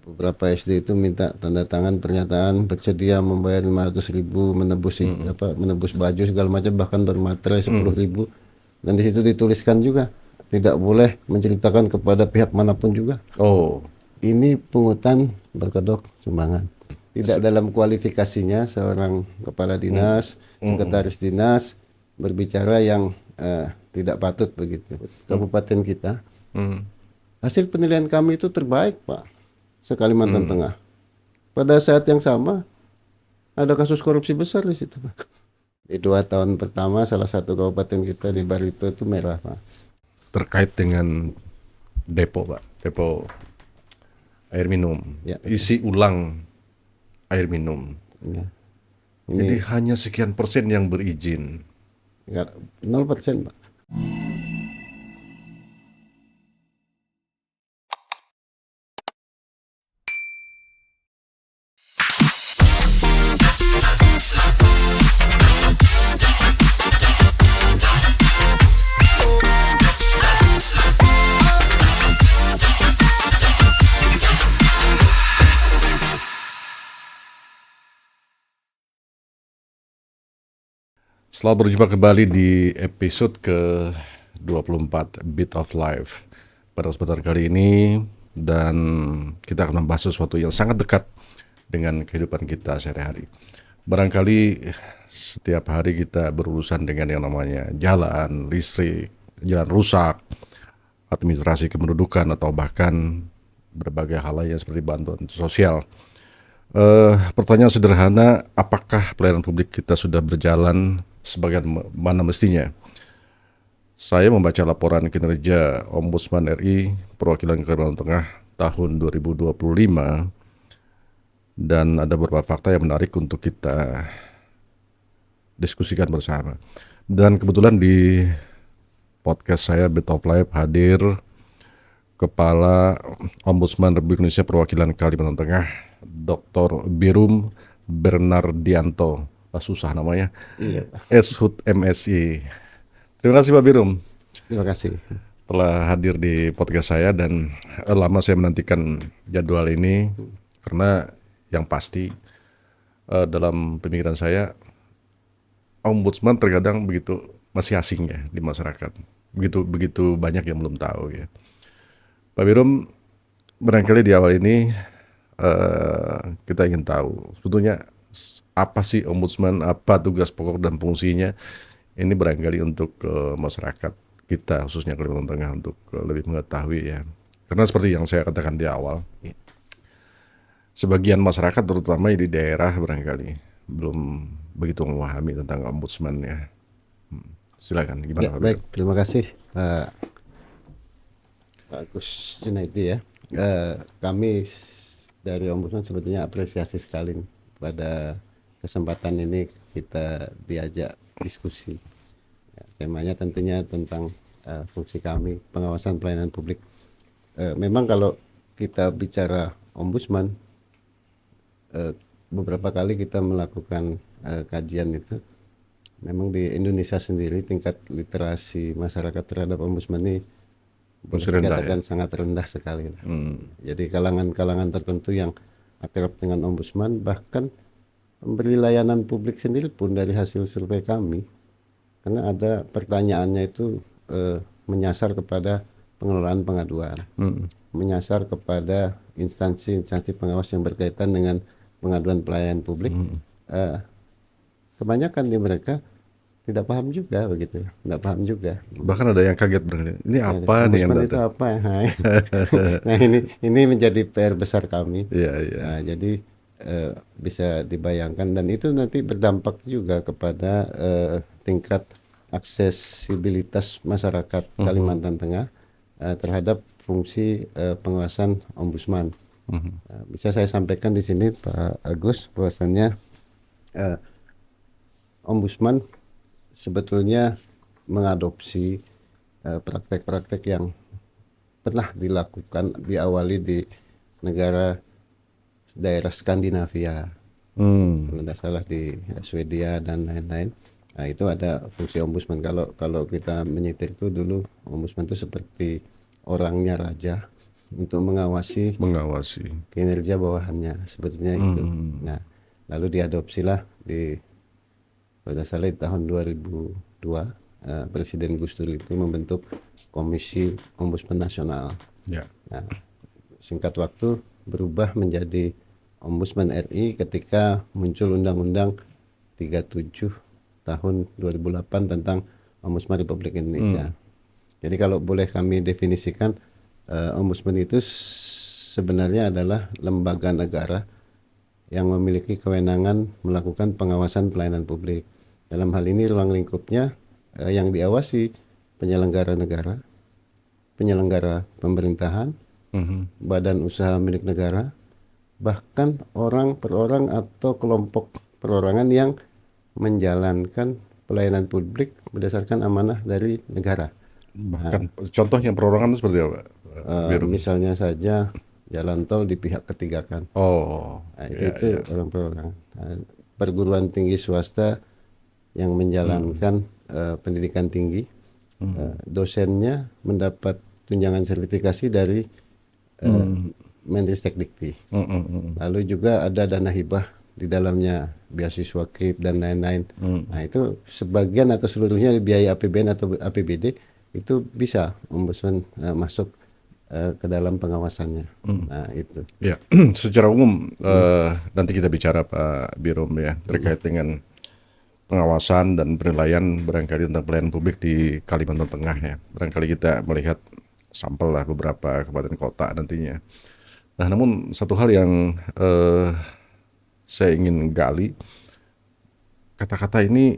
beberapa SD itu minta tanda tangan pernyataan bersedia membayar 500.000 menebus baju segala macam, bahkan bermaterai 10.000, dan di situ dituliskan juga tidak boleh menceritakan kepada pihak manapun juga. Oh, Ini pungutan berkedok sumbangan. Tidak dalam kualifikasinya seorang kepala dinas, sekretaris dinas berbicara yang tidak patut begitu. Kabupaten kita, hasil penilaian kami itu terbaik, Pak, se-Kalimantan Tengah. Pada saat yang sama ada kasus korupsi besar di situ, Pak. Di 2 tahun pertama salah satu kabupaten kita di Barito itu merah, Pak. terkait dengan depo, Pak, depo air minum, Ya, isi ulang air minum. ya. Jadi Ini hanya sekian persen yang berizin. 0%, Pak. Selamat berjumpa kembali di episode ke-24 Bit of Life. Pada kesempatan kali ini, dan kita akan membahas sesuatu yang sangat dekat dengan kehidupan kita sehari-hari. Barangkali setiap hari kita berurusan dengan yang namanya jalan, listrik, jalan rusak, administrasi kependudukan, atau bahkan berbagai hal lainnya seperti bantuan sosial. Pertanyaan sederhana, apakah pelayanan publik kita sudah berjalan sebagaimana mestinya? Saya membaca laporan kinerja Ombudsman RI Perwakilan Kalimantan Tengah tahun 2025, dan ada beberapa fakta yang menarik untuk kita diskusikan bersama. Dan kebetulan di podcast saya Bit of Life hadir Kepala Ombudsman Republik Indonesia Perwakilan Kalimantan Tengah, Dr. Birum Bernardianto. Susah namanya. Iya. Eshut MSI. Terima kasih Pak Birum Terima kasih. telah hadir di podcast saya, dan lama saya menantikan jadwal ini karena yang pasti dalam pemikiran saya Ombudsman terkadang begitu masih asing ya di masyarakat. Begitu banyak yang belum tahu ya. Pak Birum, barangkali di awal ini kita ingin tahu sebetulnya apa sih Ombudsman, apa tugas pokok dan fungsinya. Ini barangkali untuk masyarakat kita khususnya Kalimantan Tengah untuk lebih mengetahui ya. Karena seperti yang saya katakan di awal, sebagian masyarakat terutama di daerah barangkali belum begitu memahami tentang Ombudsman ya. Silakan, gimana Ya, Pak baik, Birum? terima kasih Pak Agus Junaidi ya. Kami dari Ombudsman sebetulnya apresiasi sekali pada kesempatan ini kita diajak diskusi. Ya, temanya tentunya tentang fungsi kami pengawasan pelayanan publik. Memang kalau kita bicara Ombudsman, beberapa kali kita melakukan kajian itu. Memang di Indonesia sendiri tingkat literasi masyarakat terhadap Ombudsman ini boleh Masih rendah ya. dikatakan sangat rendah sekali. Jadi kalangan-kalangan tertentu yang akrab dengan Ombudsman, bahkan pemberi layanan publik sendiri pun dari hasil survei kami, karena ada pertanyaannya itu menyasar kepada pengelolaan pengaduan, menyasar kepada instansi-instansi pengawas yang berkaitan dengan pengaduan pelayanan publik. Kebanyakan di mereka tidak paham juga begitu, tidak paham juga. Bahkan ada yang kaget barangkali. Ini apa nih yang Ombudsman itu datang? apa? Nah, ini menjadi PR besar kami. Iya, iya. Nah, jadi bisa dibayangkan, dan itu nanti berdampak juga kepada tingkat aksesibilitas masyarakat Kalimantan Tengah terhadap fungsi pengawasan Ombudsman. Bisa saya sampaikan di sini Pak Agus bahwasannya Ombudsman sebetulnya mengadopsi praktek-praktek yang pernah dilakukan, diawali di negara daerah Skandinavia, kalau tidak salah di Swedia dan lain-lain. Nah, itu ada fungsi ombudsman. Kalau kita menyitir itu dulu, ombudsman itu seperti orangnya raja, untuk mengawasi kinerja bawahannya sebetulnya itu. Nah, lalu diadopsilah pada salah di tahun 2002 Presiden Gus Dur itu membentuk Komisi Ombudsman Nasional. Ya. Nah, singkat waktu berubah menjadi Ombudsman RI ketika muncul Undang-Undang 37 tahun 2008 tentang Ombudsman Republik Indonesia. Jadi kalau boleh kami definisikan, Ombudsman itu sebenarnya adalah lembaga negara yang memiliki kewenangan melakukan pengawasan pelayanan publik. Dalam hal ini ruang lingkupnya yang diawasi penyelenggara negara, penyelenggara pemerintahan, badan usaha milik negara, bahkan orang per orang atau kelompok perorangan yang menjalankan pelayanan publik berdasarkan amanah dari negara. Bahkan contohnya perorangan itu seperti apa? Misalnya saja jalan tol di pihak ketiga kan. Nah, itu orang perorangan. Nah, perguruan tinggi swasta yang menjalankan pendidikan tinggi, dosennya mendapat tunjangan sertifikasi dari Menristek-Dikti. Lalu juga ada dana hibah di dalamnya, beasiswa KIP dan lain-lain. Nah, itu sebagian atau seluruhnya biaya APBN atau APBD itu bisa Ombudsman masuk ke dalam pengawasannya. Nah, itu. Ya, secara umum nanti kita bicara Pak Birom ya terkait dengan pengawasan dan penilaian barangkali tentang pelayanan publik di Kalimantan Tengah ya. Barangkali kita melihat sampel lah beberapa kabupaten kota nantinya. Nah, namun satu hal yang saya ingin gali, kata ini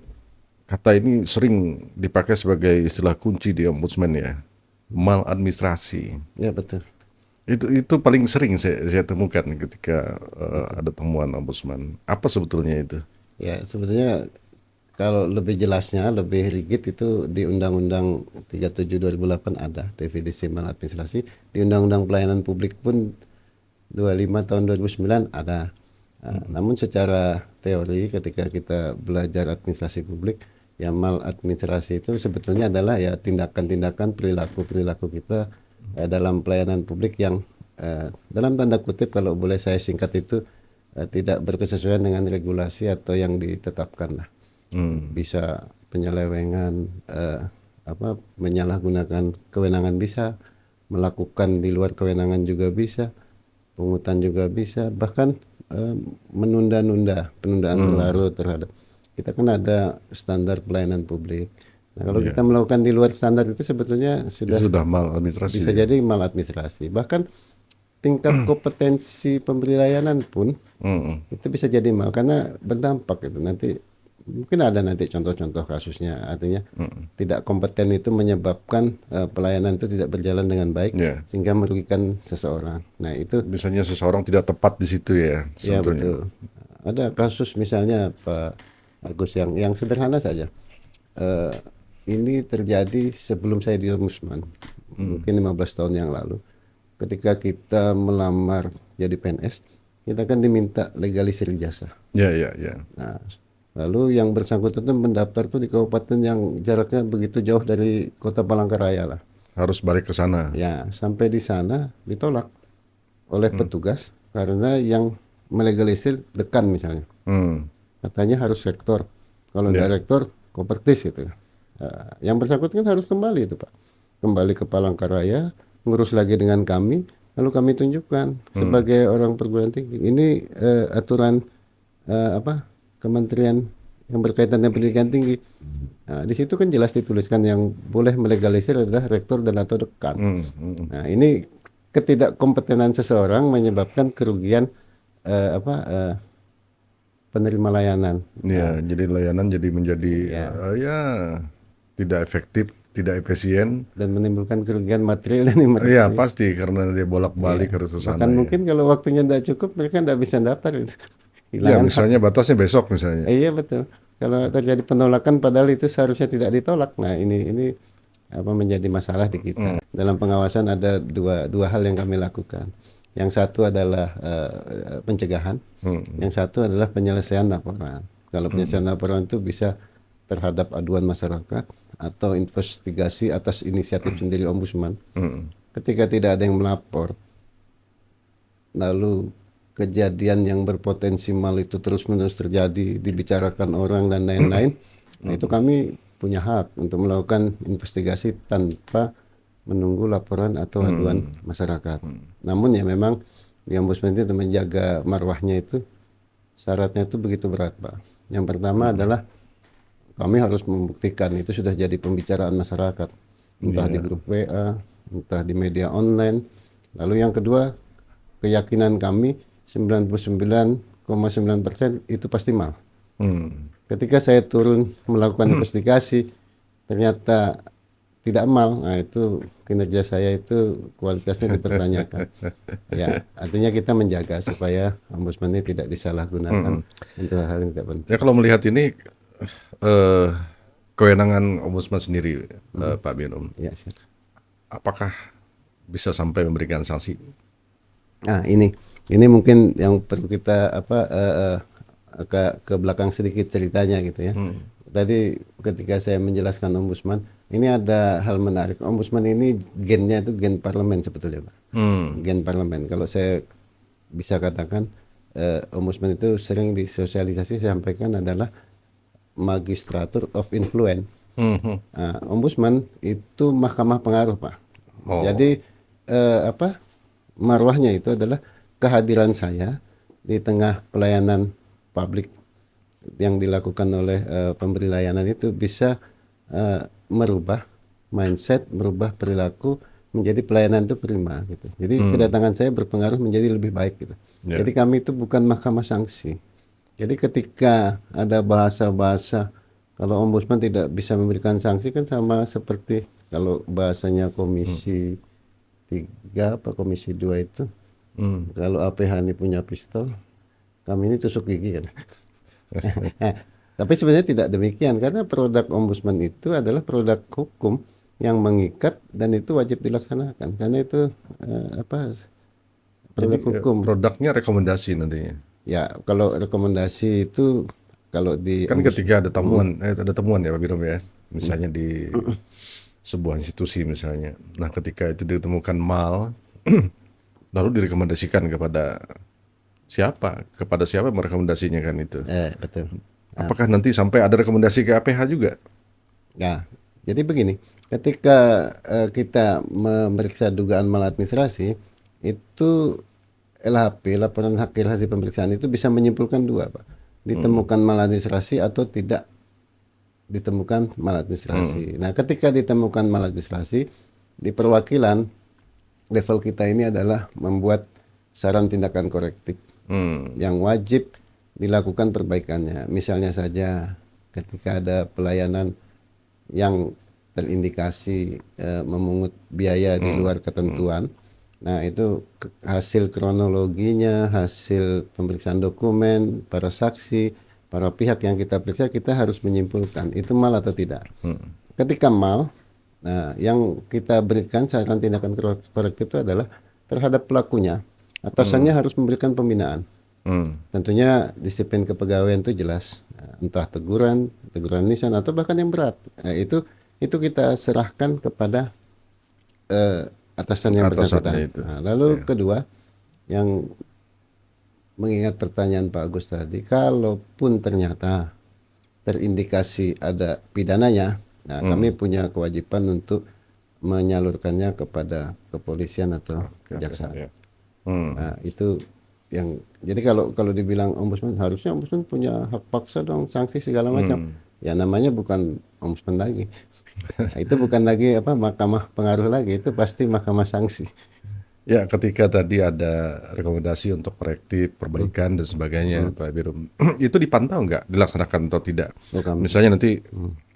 sering dipakai sebagai istilah kunci di Ombudsman ya, maladministrasi. Ya, betul. Itu paling sering saya temukan ketika ada temuan Ombudsman. Apa sebetulnya itu? Ya, sebetulnya kalau lebih jelasnya, lebih rigid itu di Undang-Undang 37 2008 ada definisi maladministrasi. Di Undang-Undang Pelayanan Publik pun 25 tahun 2009 ada. Namun secara teori ketika kita belajar administrasi publik, ya maladministrasi itu sebetulnya adalah ya tindakan-tindakan perilaku kita dalam pelayanan publik yang dalam tanda kutip kalau boleh saya singkat itu tidak berkesesuaian dengan regulasi atau yang ditetapkan lah. Bisa penyelewengan, menyalahgunakan kewenangan bisa, melakukan di luar kewenangan juga bisa, pungutan juga bisa, bahkan penundaan berlarut terhadap. Kita kan ada standar pelayanan publik. Nah, kalau kita melakukan di luar standar itu sebetulnya sudah maladministrasi. Bisa jadi maladministrasi. Bahkan tingkat kompetensi pemberi layanan pun itu bisa jadi mal karena berdampak itu. Nanti mungkin ada nanti contoh-contoh kasusnya, artinya tidak kompeten itu menyebabkan pelayanan itu tidak berjalan dengan baik sehingga merugikan seseorang. Nah, itu misalnya seseorang tidak tepat di situ ya. Ya, betul. Ada kasus misalnya Pak Agus yang sederhana saja. Ini terjadi sebelum saya di Ombudsman, mungkin 15 tahun yang lalu. Ketika kita melamar jadi PNS, kita kan diminta legalisir ijazah. Ya. Nah, lalu yang bersangkutan itu mendaftar tuh di kabupaten yang jaraknya begitu jauh dari kota Palangkaraya lah. Harus balik ke sana. Ya, sampai di sana ditolak oleh petugas karena yang melegalisir dekan misalnya. Katanya harus rektor. Kalau nggak rektor, kopertis gitu. Yang bersangkutan harus kembali itu Pak. Kembali ke Palangkaraya, ngurus lagi dengan kami, lalu kami tunjukkan sebagai orang perguruan tinggi. Ini aturan kementerian yang berkaitan dengan pendidikan tinggi. Nah, di situ kan jelas dituliskan yang boleh melegalisir adalah rektor dan atau dekan. Nah, ini ketidakkompetenan seseorang menyebabkan kerugian penerima layanan. Ya, jadi layanan menjadi tidak efektif, tidak efisien dan menimbulkan kerugian material dan imaterial. Iya, pasti karena dia bolak-balik harus ke sana. Bahkan mungkin kalau waktunya tidak cukup mereka tidak bisa daftar. Ya, misalnya batasnya besok misalnya. Iya, betul. Kalau terjadi penolakan padahal itu seharusnya tidak ditolak. Nah, ini menjadi masalah di kita. Dalam pengawasan ada dua hal yang kami lakukan. Yang satu adalah pencegahan, yang satu adalah penyelesaian laporan. Kalau penyelesaian laporan itu bisa terhadap aduan masyarakat atau investigasi atas inisiatif sendiri Ombudsman. ketika tidak ada yang melapor, lalu kejadian yang berpotensi mal itu terus-menerus terjadi, dibicarakan orang dan lain-lain, nah itu kami punya hak untuk melakukan investigasi tanpa menunggu laporan atau aduan masyarakat. Namun ya memang di ombudsman itu menjaga marwahnya itu syaratnya itu begitu berat, Pak. Yang pertama adalah kami harus membuktikan itu sudah jadi pembicaraan masyarakat, entah di grup WA, entah di media online. Lalu yang kedua, keyakinan kami 99,9% itu pasti mal. Ketika saya turun melakukan investigasi, ternyata tidak mal, nah itu kinerja saya itu kualitasnya dipertanyakan. Ya, artinya kita menjaga supaya ombudsman ini tidak disalahgunakan untuk hal-hal yang tidak penting. Ya kalau melihat ini eh, kewenangan ombudsman sendiri, Pak Binum, Ya, siap. apakah bisa sampai memberikan sanksi? Nah, ini mungkin yang perlu kita ke belakang sedikit ceritanya gitu ya. Tadi ketika saya menjelaskan ombudsman, ini ada hal menarik. Ombudsman ini gennya itu gen parlemen sebetulnya, Pak. Gen parlemen. Kalau saya bisa katakan ombudsman itu sering disosialisasi saya sampaikan adalah magistratur of influence. Nah, ombudsman itu mahkamah pengaruh, Pak. Jadi marwahnya itu adalah kehadiran saya di tengah pelayanan publik yang dilakukan oleh pemberi layanan itu bisa merubah mindset, merubah perilaku menjadi pelayanan itu prima gitu. Jadi kedatangan saya berpengaruh menjadi lebih baik gitu. Jadi kami itu bukan mahkamah sanksi. Jadi ketika ada bahasa-bahasa kalau ombudsman tidak bisa memberikan sanksi kan sama seperti kalau bahasanya komisi 3 apa komisi 2 itu. Kalau APH ini punya pistol, kami ini tusuk gigi kan. Tapi sebenarnya tidak demikian karena produk ombudsman itu adalah produk hukum yang mengikat dan itu wajib dilaksanakan karena itu produk hukum. Produknya rekomendasi nantinya. Ya kalau rekomendasi itu kalau di Kan ketika ada temuan ya Pak Binum ya, misalnya di sebuah institusi misalnya. Nah ketika itu ditemukan mal, lalu direkomendasikan kepada siapa? Kepada siapa merekomendasinya kan itu? betul. Apakah nanti sampai ada rekomendasi ke APH juga? Nah, jadi begini, ketika kita memeriksa dugaan maladministrasi, itu LHP, laporan hasil hasil pemeriksaan itu bisa menyimpulkan dua, Pak. Ditemukan maladministrasi atau tidak ditemukan maladministrasi. Nah, ketika ditemukan maladministrasi, di perwakilan level kita ini adalah membuat saran tindakan korektif yang wajib dilakukan perbaikannya. Misalnya saja ketika ada pelayanan yang terindikasi memungut biaya di luar ketentuan, nah itu hasil kronologinya, hasil pemeriksaan dokumen, para saksi, para pihak yang kita periksa, kita harus menyimpulkan itu mal atau tidak. Ketika mal, nah yang kita berikan saran tindakan korektif itu adalah terhadap pelakunya, atasannya harus memberikan pembinaan. Tentunya disiplin kepegawaian itu jelas, entah teguran lisan atau bahkan yang berat. Nah, itu kita serahkan kepada atasan yang bersangkutan. Nah, lalu kedua, yang mengingat pertanyaan Pak Agus tadi, kalaupun ternyata terindikasi ada pidananya, nah kami punya kewajiban untuk menyalurkannya kepada kepolisian atau kejaksaan. Nah, itu yang jadi kalau dibilang ombudsman harusnya ombudsman punya hak paksa dong, sanksi segala macam. Ya namanya bukan ombudsman lagi. Nah, itu bukan lagi mahkamah pengaruh lagi, itu pasti mahkamah sanksi. Ya, ketika tadi ada rekomendasi untuk korektif, perbaikan dan sebagainya, Pak Binum, itu dipantau nggak dilaksanakan atau tidak? Misalnya nanti,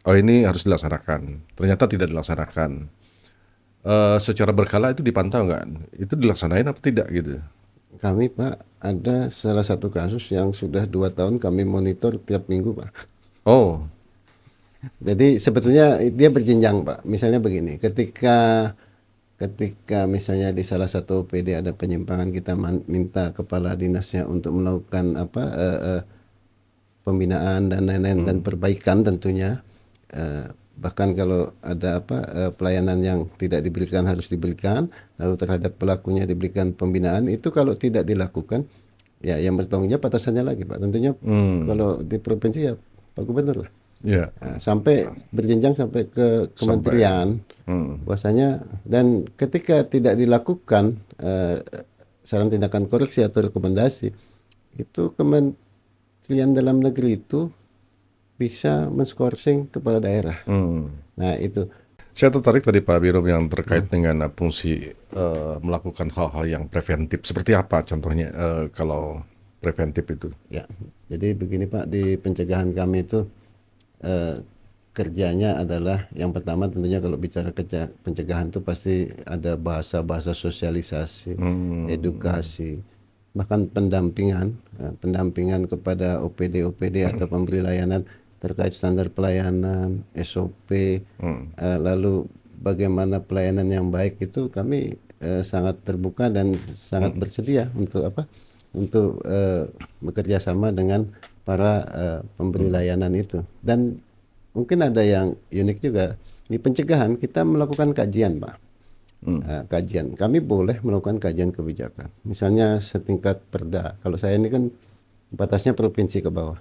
ini harus dilaksanakan, ternyata tidak dilaksanakan. Secara berkala itu dipantau nggak? Itu dilaksanain apa tidak gitu? Kami Pak, ada salah satu kasus yang sudah 2 tahun kami monitor tiap minggu Pak. Oh. Jadi sebetulnya dia berjenjang Pak. Misalnya begini, ketika misalnya di salah satu OPD ada penyimpangan, kita minta kepala dinasnya untuk melakukan pembinaan dan lain-lain dan perbaikan tentunya. Bahkan kalau ada pelayanan yang tidak diberikan harus diberikan, lalu terhadap pelakunya diberikan pembinaan. Itu kalau tidak dilakukan, ya yang bertanggung jawab atasannya lagi, Pak. Tentunya kalau di provinsi ya Pak Gubernur lah. Ya, Sampai berjenjang sampai ke kementerian, bahwasanya, dan ketika tidak dilakukan saran tindakan koreksi atau rekomendasi, itu Kementerian Dalam Negeri itu bisa menskorsing kepala daerah. Nah itu saya tertarik tadi Pak Birom yang terkait dengan fungsi melakukan hal-hal yang preventif. Seperti apa contohnya kalau preventif itu? ya. Jadi begini Pak, di pencegahan kami itu kerjanya adalah yang pertama tentunya kalau bicara pencegahan itu pasti ada bahasa-bahasa sosialisasi, edukasi, bahkan pendampingan kepada OPD atau pemberi layanan terkait standar pelayanan, SOP, lalu bagaimana pelayanan yang baik itu kami sangat terbuka dan sangat bersedia untuk bekerja sama dengan para pemberi layanan itu. Dan mungkin ada yang unik juga di pencegahan, kita melakukan kajian, Pak. Kajian, kami boleh melakukan kajian kebijakan, misalnya setingkat perda. Kalau saya ini kan batasnya provinsi ke bawah,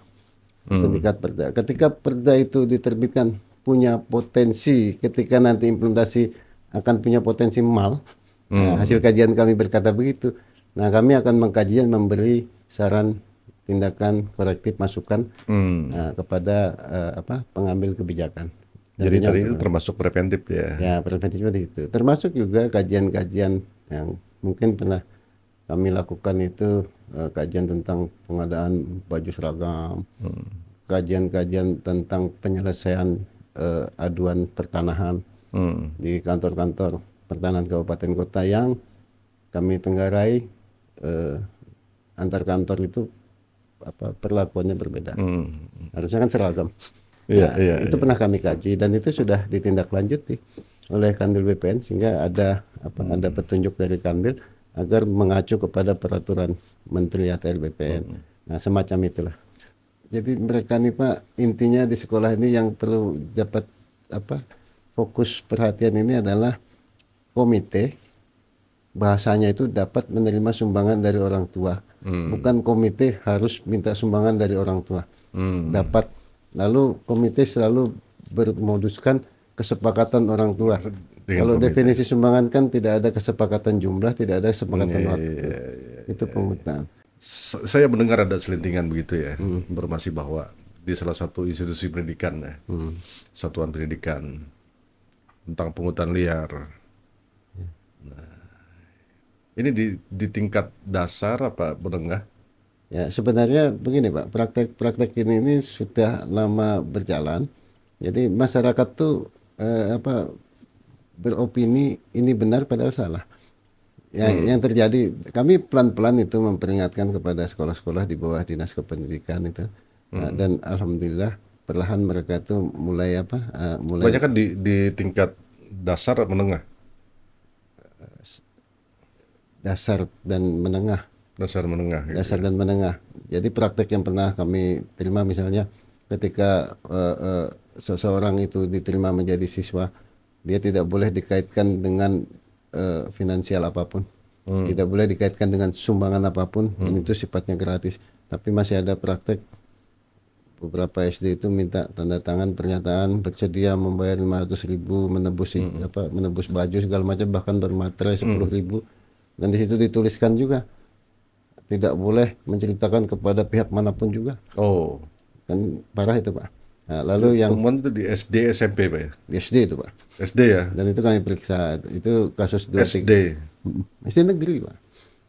setingkat perda. Ketika perda itu diterbitkan punya potensi, ketika nanti implementasi akan punya potensi mal. Hasil kajian kami berkata begitu. Nah, kami akan mengkaji dan memberi saran tindakan korektif masukan kepada pengambil kebijakan. Jadi tadi itu termasuk preventif ya? Ya, preventif seperti itu. Termasuk juga kajian-kajian yang mungkin pernah kami lakukan itu, kajian tentang pengadaan baju seragam, kajian-kajian tentang penyelesaian aduan pertanahan di kantor-kantor pertanahan kabupaten kota yang kami tenggarai. Antar kantor itu perlakuannya berbeda. Harusnya kan seragam. Itu pernah kami kaji dan itu sudah ditindaklanjuti oleh Kanwil BPN, sehingga ada petunjuk dari Kanwil agar mengacu kepada peraturan Menteri ATR BPN. Nah, semacam itulah. Jadi mereka nih Pak, intinya di sekolah ini yang perlu dapat fokus perhatian ini adalah komite. Bahasanya itu dapat menerima sumbangan dari orang tua, bukan komite harus minta sumbangan dari orang tua. Dapat, lalu komite selalu bermoduskan kesepakatan orang tua. Kalau definisi sumbangan kan tidak ada kesepakatan jumlah, tidak ada kesepakatan waktu. Itu pungutan. Saya mendengar ada selintingan begitu ya, informasi bahwa di salah satu institusi pendidikan ya, satuan pendidikan, tentang pungutan liar. Ini di tingkat dasar apa menengah? Ya, sebenarnya begini Pak, praktek ini sudah lama berjalan. Jadi masyarakat tuh beropini ini benar padahal salah. Yang terjadi, kami pelan-pelan itu memperingatkan kepada sekolah-sekolah di bawah Dinas Kependidikan itu. Dan alhamdulillah perlahan mereka itu mulai Banyak kan di tingkat dasar menengah. Dasar dan menengah. Dasar menengah. Dasar dan menengah. Jadi praktek yang pernah kami terima misalnya ketika seseorang itu diterima menjadi siswa, dia tidak boleh dikaitkan dengan finansial apapun, tidak boleh dikaitkan dengan sumbangan apapun. Ini itu sifatnya gratis. Tapi masih ada praktek beberapa SD itu minta tanda tangan pernyataan bersedia membayar 500.000 menebus baju segala macam, bahkan bermaterai 10.000. Dan di situ dituliskan juga tidak boleh menceritakan kepada pihak manapun juga. Oh, kan parah itu Pak. Nah, lalu yang temuan itu di SD SMP Pak ya? Di SD itu Pak. SD ya? Dan itu kami periksa, itu kasus 23. SD. SD negeri Pak.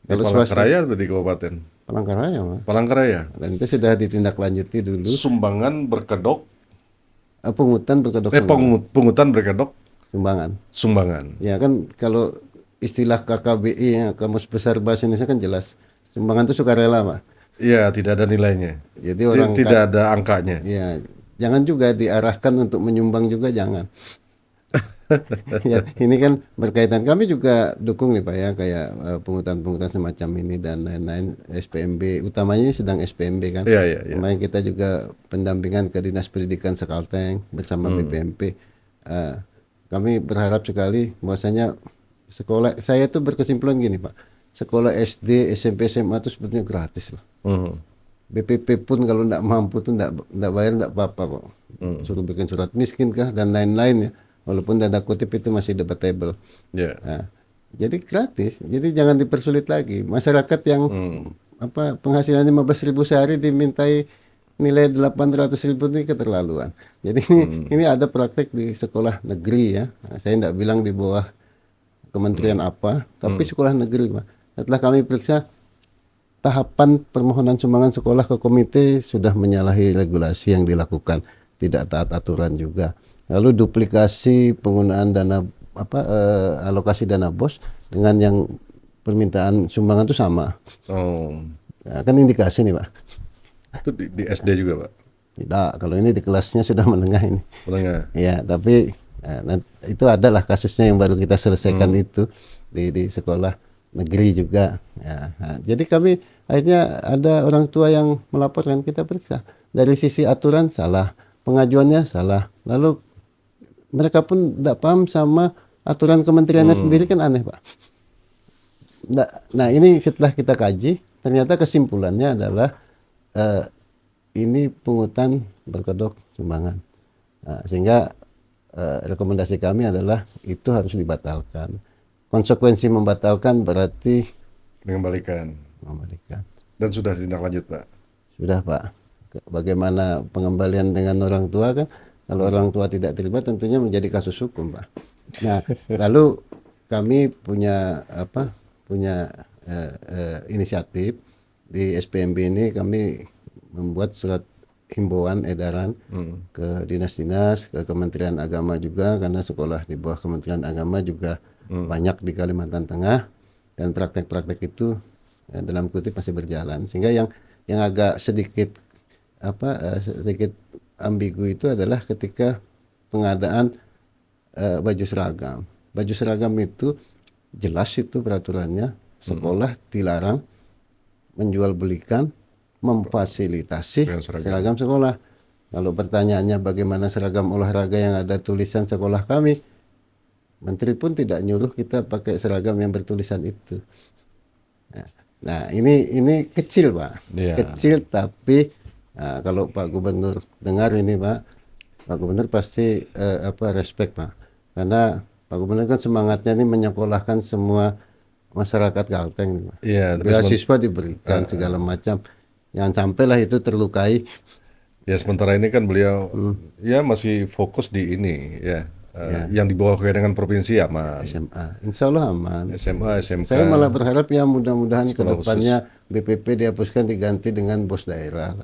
Kalau Palangkaraya berarti kabupaten? Palangkaraya Pak. Palangkaraya. Dan itu sudah ditindaklanjuti dulu. Sumbangan berkedok. Pungutan berkedok. Pungutan berkedok. Sumbangan. Ya kan kalau istilah KKBI ya, Kamus Besar Bahasa Indonesia kan jelas. Sumbangan itu sukarela Pak. Iya, tidak ada nilainya. Jadi orang tidak ada angkanya. Ya, jangan juga diarahkan untuk menyumbang juga, jangan. Ya, ini kan berkaitan, kami juga dukung nih Pak ya, kayak pungutan-pungutan semacam ini dan lain-lain. SPMB, utamanya ini sedang SPMB kan. Iya. Kemarin kita juga pendampingan ke Dinas Pendidikan Sekalteng bersama BPMP. kami berharap sekali bahwasanya sekolah saya tuh berkesimpulan gini Pak, sekolah SD, SMP, SMA itu sebetulnya gratis lah. BPP pun kalau tidak mampu tuh tidak bayar tidak apa-apa kok. Suruh bikin surat miskin kah dan lain-lain ya. Walaupun tanda kutip itu masih debatable. Ya. Nah, jadi gratis. Jadi jangan dipersulit lagi. Masyarakat yang penghasilannya 15.000 sehari dimintai nilai 800.000 ini keterlaluan. Jadi ini ada praktek di sekolah negeri ya. Nah, saya tidak bilang di bawah kementerian apa, tapi sekolah negeri Pak. Setelah kami periksa, tahapan permohonan sumbangan sekolah ke komite sudah menyalahi regulasi yang dilakukan, tidak taat aturan juga. Lalu duplikasi penggunaan dana alokasi dana BOS dengan yang permintaan sumbangan itu sama. Nah, kan indikasi nih Pak. Itu di SD juga Pak? Tidak, kalau ini di kelasnya sudah menengah ini. Menengah. Ya, tapi itu adalah kasusnya yang baru kita selesaikan itu di sekolah negeri juga. Ya, nah, jadi kami akhirnya ada orang tua yang melaporkan, kita periksa. Dari sisi aturan salah, pengajuannya salah. Lalu mereka pun tidak paham sama aturan kementeriannya sendiri, kan aneh Pak. Nah ini setelah kita kaji, ternyata kesimpulannya adalah ini pungutan berkedok sumbangan. Nah, sehingga rekomendasi kami adalah itu harus dibatalkan. Konsekuensi membatalkan berarti Mengembalikan. Dan sudah tindak lanjut Pak? Sudah Pak. Bagaimana pengembalian dengan orang tua kan? Kalau orang tua tidak terlibat tentunya menjadi kasus hukum Pak. Nah lalu kami punya inisiatif di SPMB ini, kami membuat surat himbauan edaran ke dinas-dinas, ke Kementerian Agama juga, karena sekolah di bawah Kementerian Agama juga banyak di Kalimantan Tengah, dan praktek-praktek itu dalam kutip masih berjalan, sehingga yang agak sedikit sedikit ambigu itu adalah ketika pengadaan baju seragam. Baju seragam itu jelas itu peraturannya, sekolah dilarang menjual belikan, memfasilitasi seragam sekolah. Kalau pertanyaannya bagaimana seragam olahraga yang ada tulisan sekolah kami, menteri pun tidak nyuruh kita pakai seragam yang bertulisan itu. Nah ini kecil Pak, kecil, tapi kalau Pak Gubernur dengar ini Pak Gubernur pasti respect Pak, karena Pak Gubernur kan semangatnya ini menyekolahkan semua masyarakat Kalteng. Iya, beasiswa diberikan segala macam. Jangan sampailah itu terlukai. Ya sementara ini kan beliau ya masih fokus di ini ya, yang di bawah kewenangan provinsi aman. SMA, Insya Allah aman. SMA, SMK. Saya malah berharap ya mudah-mudahan ke depannya BPP dihapuskan diganti dengan bos daerah.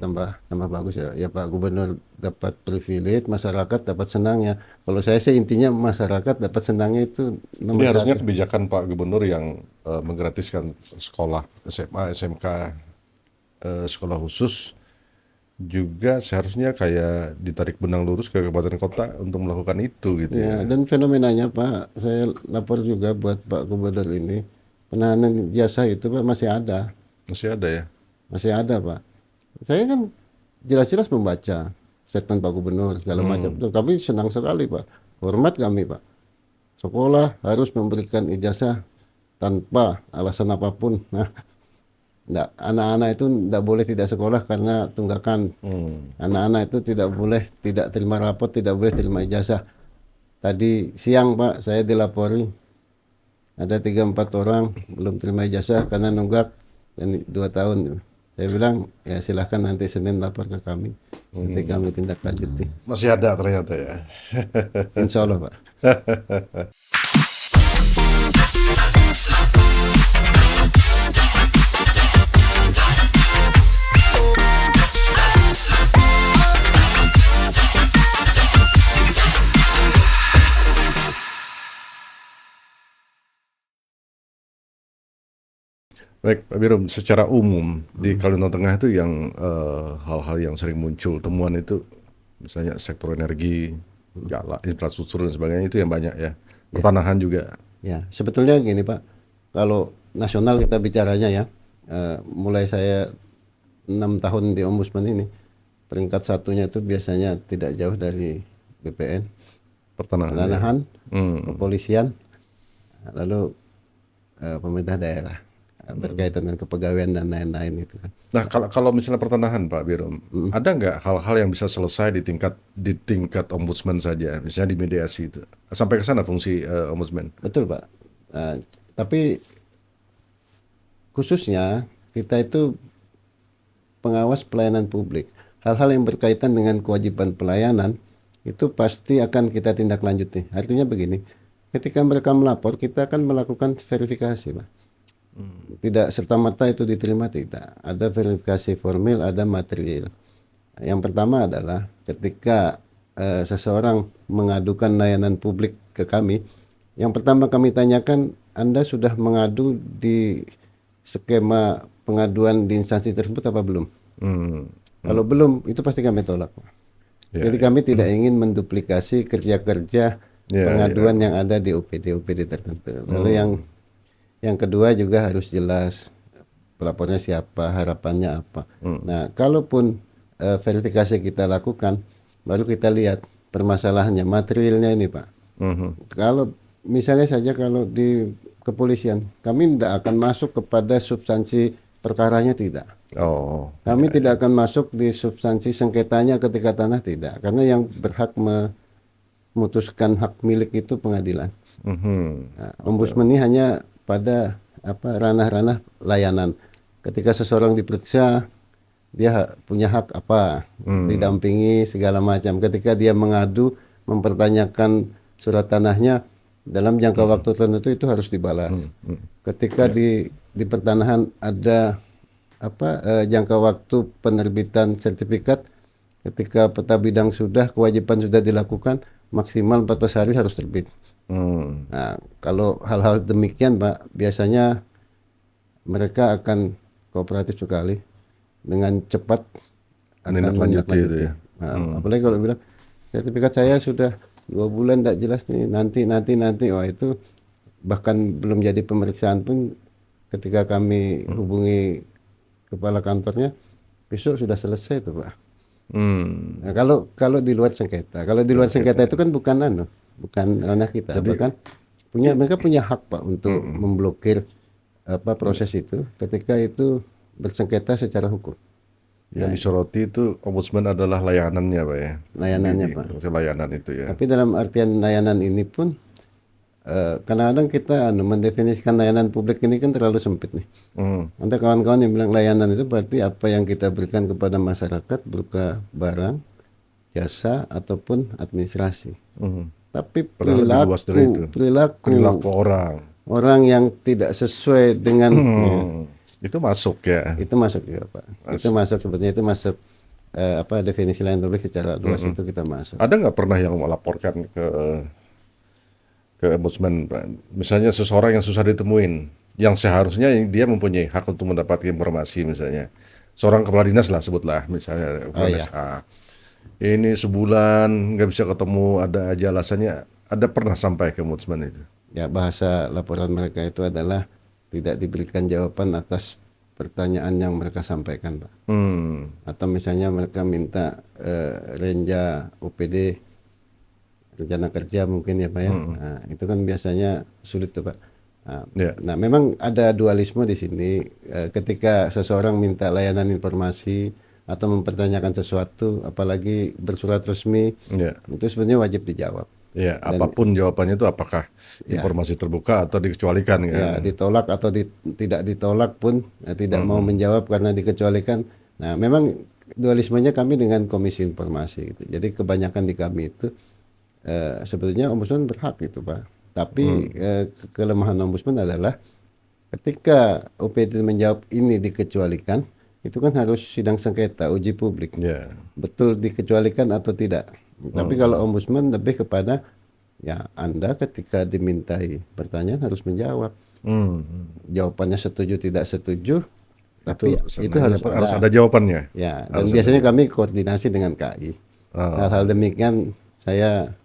Tambah bagus ya. Ya Pak Gubernur dapat privilege, masyarakat dapat senangnya. Kalau saya sih intinya masyarakat dapat senangnya itu. Ini harusnya kebijakan Pak Gubernur yang menggratiskan sekolah SMA, SMK, sekolah khusus juga seharusnya kayak ditarik benang lurus ke kabupaten kota untuk melakukan itu gitu ya. Dan fenomenanya Pak, saya lapor juga buat Pak Gubernur ini, penahanan jasa itu Pak masih ada. Masih ada ya? Masih ada Pak. Saya kan jelas-jelas membaca statement Pak Gubernur segala macam. Kami senang sekali Pak, hormat kami Pak. Sekolah harus memberikan ijazah tanpa alasan apapun. Nah, anak-anak itu tidak boleh tidak sekolah karena tunggakan. Anak-anak itu tidak boleh tidak terima rapot, tidak boleh terima ijazah. Tadi siang Pak, saya dilapori ada 3-4 orang belum terima ijazah karena nunggak dan 2 tahun. Saya bilang ya silahkan nanti Senin lapor ke kami, nanti kami tindak lanjuti. Masih ada ternyata ya. Insya Allah Pak. Baik, Pak Birum, secara umum di Kalimantan Tengah itu yang hal-hal yang sering muncul temuan itu misalnya sektor energi, jalan, infrastruktur dan sebagainya itu yang banyak ya. Pertanahan juga. Ya, sebetulnya gini Pak, kalau nasional kita bicaranya ya, mulai saya 6 tahun di Ombudsman ini, peringkat satunya itu biasanya tidak jauh dari BPN, Pertanahan. Ya. pertanahan, Hmm. kepolisian, lalu pemerintah daerah berkaitan dengan kepegawaian dan lain-lain itu kan. Nah, kalau misalnya pertanahan, Pak Biro, ada nggak hal-hal yang bisa selesai di tingkat ombudsman saja, misalnya di mediasi itu, sampai ke sana fungsi ombudsman? Betul Pak. Tapi khususnya kita itu pengawas pelayanan publik. Hal-hal yang berkaitan dengan kewajiban pelayanan itu pasti akan kita tindak lanjuti. Artinya begini, ketika mereka melapor kita akan melakukan verifikasi Pak. Tidak serta-merta itu diterima, tidak. Ada verifikasi formil, ada material. Yang pertama adalah ketika seseorang mengadukan layanan publik ke kami, yang pertama kami tanyakan, Anda sudah mengadu di skema pengaduan di instansi tersebut apa belum? Hmm. Kalau belum, itu pasti kami tolak. Ya, Jadi kami tidak ingin menduplikasi kerja-kerja Ya, pengaduan yang ada di OPD tertentu. Lalu yang kedua juga harus jelas pelapornya siapa, harapannya apa. Nah, kalaupun verifikasi kita lakukan, baru kita lihat permasalahannya, materialnya ini Pak. Kalau misalnya saja kalau di kepolisian, kami tidak akan masuk kepada substansi perkaranya, tidak. Oh, Kami tidak akan masuk di substansi sengketanya ketika tanah, tidak. Karena yang berhak memutuskan hak milik itu pengadilan. Nah, ombudsman ini hanya pada ranah-ranah layanan. Ketika seseorang diperiksa, dia punya hak apa, didampingi segala macam. Ketika dia mengadu, mempertanyakan surat tanahnya dalam jangka waktu tertentu, itu harus dibalas. Ketika di pertanahan ada jangka waktu penerbitan sertifikat, ketika peta bidang sudah, kewajiban sudah dilakukan, maksimal 14 hari harus terbit. Nah, kalau hal-hal demikian Pak, biasanya mereka akan kooperatif sekali, dengan cepat akan menindaklanjuti itu ya. Nah, apalagi kalau bilang sertifikat saya sudah 2 bulan tidak jelas nih, nanti, wah itu bahkan belum jadi pemeriksaan pun, ketika kami hubungi kepala kantornya, besok sudah selesai itu Pak. Nah, kalau di luar sengketa, itu kan bukan ranah kita, bahkan mereka punya hak Pak untuk memblokir proses itu ketika itu bersengketa secara hukum. Yang disoroti itu ombudsman adalah layanannya, Pak ya. Layanannya Pak. Layanan itu ya. Tapi dalam artian layanan ini pun kadang-kadang kita mendefinisikan layanan publik ini kan terlalu sempit nih. Ada kawan-kawan yang bilang layanan itu berarti apa yang kita berikan kepada masyarakat berupa barang, jasa ataupun administrasi. Tapi perilaku orang yang tidak sesuai dengan itu masuk ya. Itu masuk juga Pak. Itu masuk, sebetulnya itu masuk definisi layanan publik secara luas, itu kita masuk. Ada nggak pernah yang melaporkan ke ombudsman, misalnya seseorang yang susah ditemuin, yang seharusnya dia mempunyai hak untuk mendapatkan informasi, misalnya seorang kepala dinas lah, sebutlah misalnya kepala SA, ini sebulan nggak bisa ketemu, ada aja alasannya, ada pernah sampai ke ombudsman itu? Ya, bahasa laporan mereka itu adalah tidak diberikan jawaban atas pertanyaan yang mereka sampaikan Pak. Atau misalnya mereka minta renja OPD, rencana kerja mungkin ya Pak ya. Nah, itu kan biasanya sulit tuh Pak. Nah, memang ada dualisme di sini. Ketika seseorang minta layanan informasi atau mempertanyakan sesuatu, apalagi bersurat resmi, itu sebenarnya wajib dijawab. Ya, apapun jawabannya itu, apakah informasi terbuka atau dikecualikan kan? Ya, ditolak atau tidak ditolak pun tidak mau menjawab karena dikecualikan. Nah, memang dualismenya kami dengan Komisi Informasi gitu. Jadi kebanyakan di kami itu sebetulnya ombudsman berhak gitu Pak. Tapi kelemahan ombudsman adalah ketika OPD menjawab ini dikecualikan, itu kan harus sidang sengketa, uji publik. Betul dikecualikan atau tidak. Tapi kalau ombudsman lebih kepada ya Anda ketika dimintai pertanyaan harus menjawab. Jawabannya setuju tidak setuju, tapi itu harus ada jawabannya. Ya, dan biasanya kami koordinasi dengan KI. Hal-hal demikian saya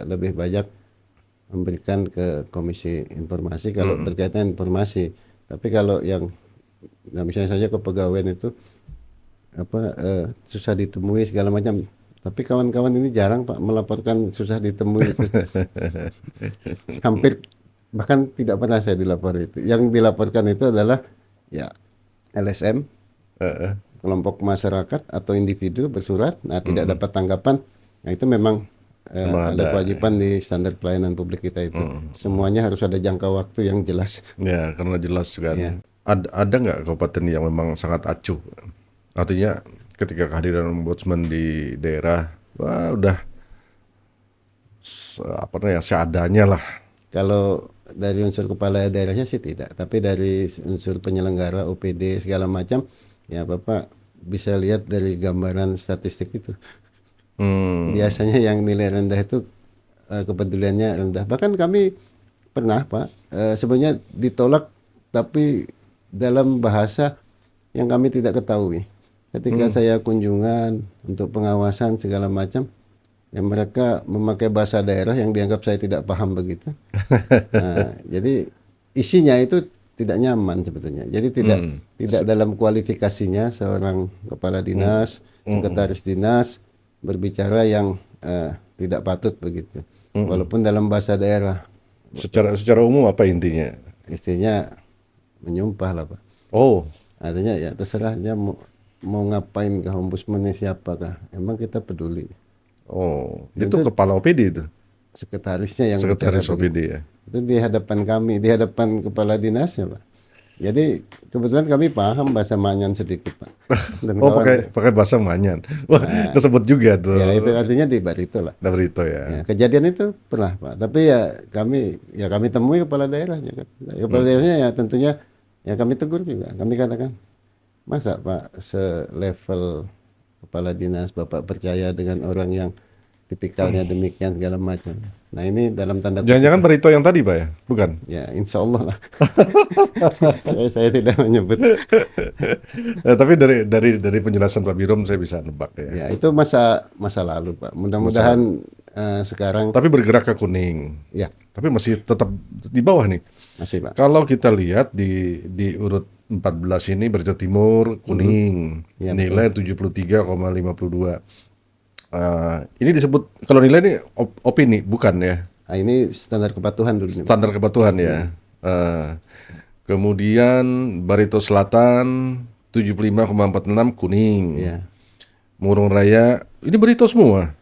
lebih banyak memberikan ke Komisi Informasi kalau berkaitan informasi. Tapi kalau yang misalnya saja kepegawaian itu susah ditemui segala macam, Tapi kawan-kawan ini jarang Pak melaporkan susah ditemui itu. Hampir bahkan tidak pernah saya dilapor itu. Yang dilaporkan itu adalah ya LSM, Heeh. kelompok masyarakat atau individu bersurat, nah tidak Mm-mm. dapat tanggapan. Nah itu memang Memang ada ada. kewajiban di standar pelayanan publik kita itu. Semuanya harus ada jangka waktu yang jelas. Ya, karena jelas Ya. kan. Ada nggak kabupaten yang memang sangat acuh? Artinya ketika kehadiran ombudsman di daerah, wah udah apa namanya seadanya lah. Kalau dari unsur kepala daerahnya sih tidak, tapi dari unsur penyelenggara OPD segala macam, ya Bapak bisa lihat dari gambaran statistik itu. Hmm. Biasanya yang nilai rendah itu kepeduliannya rendah. Bahkan kami pernah Pak, sebenarnya ditolak tapi dalam bahasa yang kami tidak ketahui. Ketika saya kunjungan untuk pengawasan segala macam, ya mereka memakai bahasa daerah yang dianggap saya tidak paham begitu. Nah, jadi isinya itu tidak nyaman sebetulnya. Jadi tidak dalam kualifikasinya seorang kepala dinas, sekretaris dinas berbicara yang tidak patut begitu. Walaupun dalam bahasa daerah, Secara umum apa intinya? istilahnya menyumpah lah Pak. Oh, Artinya ya terserah dia mau ngapain ke ombudsman ini siapakah. Emang kita peduli. itu kepala OPD itu, Sekretarisnya yang bicara sekretaris OPD begitu. ya. Itu di hadapan kami, di hadapan kepala dinasnya Pak. Jadi kebetulan kami paham bahasa Manyan sedikit Pak. Dan Oh, kawan, pakai bahasa Manyan. Wah, kesebut juga tuh. ya itu artinya di Barito lah. Barito ya. Ya, kejadian itu pernah Pak. Tapi ya kami temui kepala daerahnya kan. Nah, kepala daerahnya ya tentunya ya kami tegur juga. Kami katakan, masa Pak selevel kepala dinas Bapak percaya dengan orang yang tipikalnya demikian segala macam. Nah ini dalam tanda kutip, Jangan-jangan Barito yang tadi, Pak ya? Bukan. ya insya Allah lah. Saya tidak menyebut. Tapi dari penjelasan Pak Birom saya bisa nebak ya. Ya itu masa lalu Pak. Mudah-mudahan sekarang Tapi bergerak ke kuning. ya Tapi masih tetap di bawah nih. masih Pak. Kalau kita lihat di urut 14 ini Barito Timur kuning. Ya, Nilai 73,52. Ini disebut kalau nilai ini opini bukan ya? Nah, ini standar kepatuhan dulu nih Pak. Standar kepatuhan ya. Kemudian Barito Selatan 75,46 kuning. Ya. Murung Raya ini Barito semua.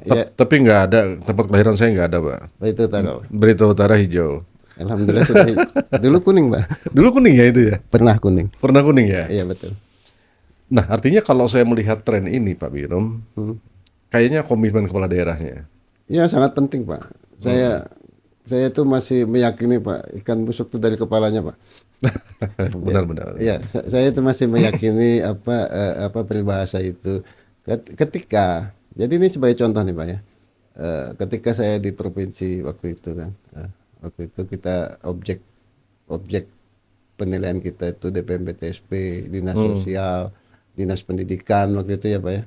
Ya. Tapi nggak ada tempat kelahiran saya nggak ada, Pak. Itu taruh. Barito Utara hijau. Alhamdulillah sudah. Dulu kuning Pak. Dulu kuning ya itu ya. Pernah kuning. Pernah kuning ya. Iya betul. Nah artinya kalau saya melihat tren ini Pak Birom, kayaknya komitmen kepala daerahnya. Ya sangat penting Pak. Saya tuh masih meyakini Pak, ikan busuk itu dari kepalanya Pak. Benar-benar. Ya, saya itu masih meyakini apa peribahasa itu. Ketika, jadi ini sebagai contoh nih Pak ya. Ketika saya di provinsi waktu itu kan, waktu itu kita objek penilaian kita itu DPMP-TSP, dinas sosial, dinas pendidikan waktu itu ya Pak ya.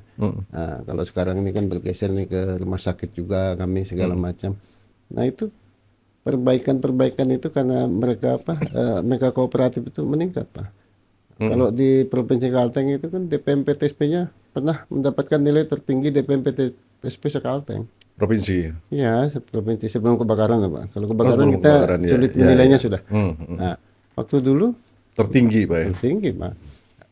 Nah, kalau sekarang ini kan bergeser nih ke rumah sakit juga kami segala macam. Nah itu perbaikan itu karena mereka kooperatif itu meningkat Pak. Kalau di Provinsi Kalteng itu kan DPMP TSP-nya pernah mendapatkan nilai tertinggi DPMP TSP se-Kalteng. Provinsi. Ya, provinsi sebelum kebakaran Pak. Kalau kebakaran sebelum kita kebakaran, ya. sulit Ya, menilainya ya. sudah. Nah, waktu dulu Tertinggi Pak ya. tinggi Pak.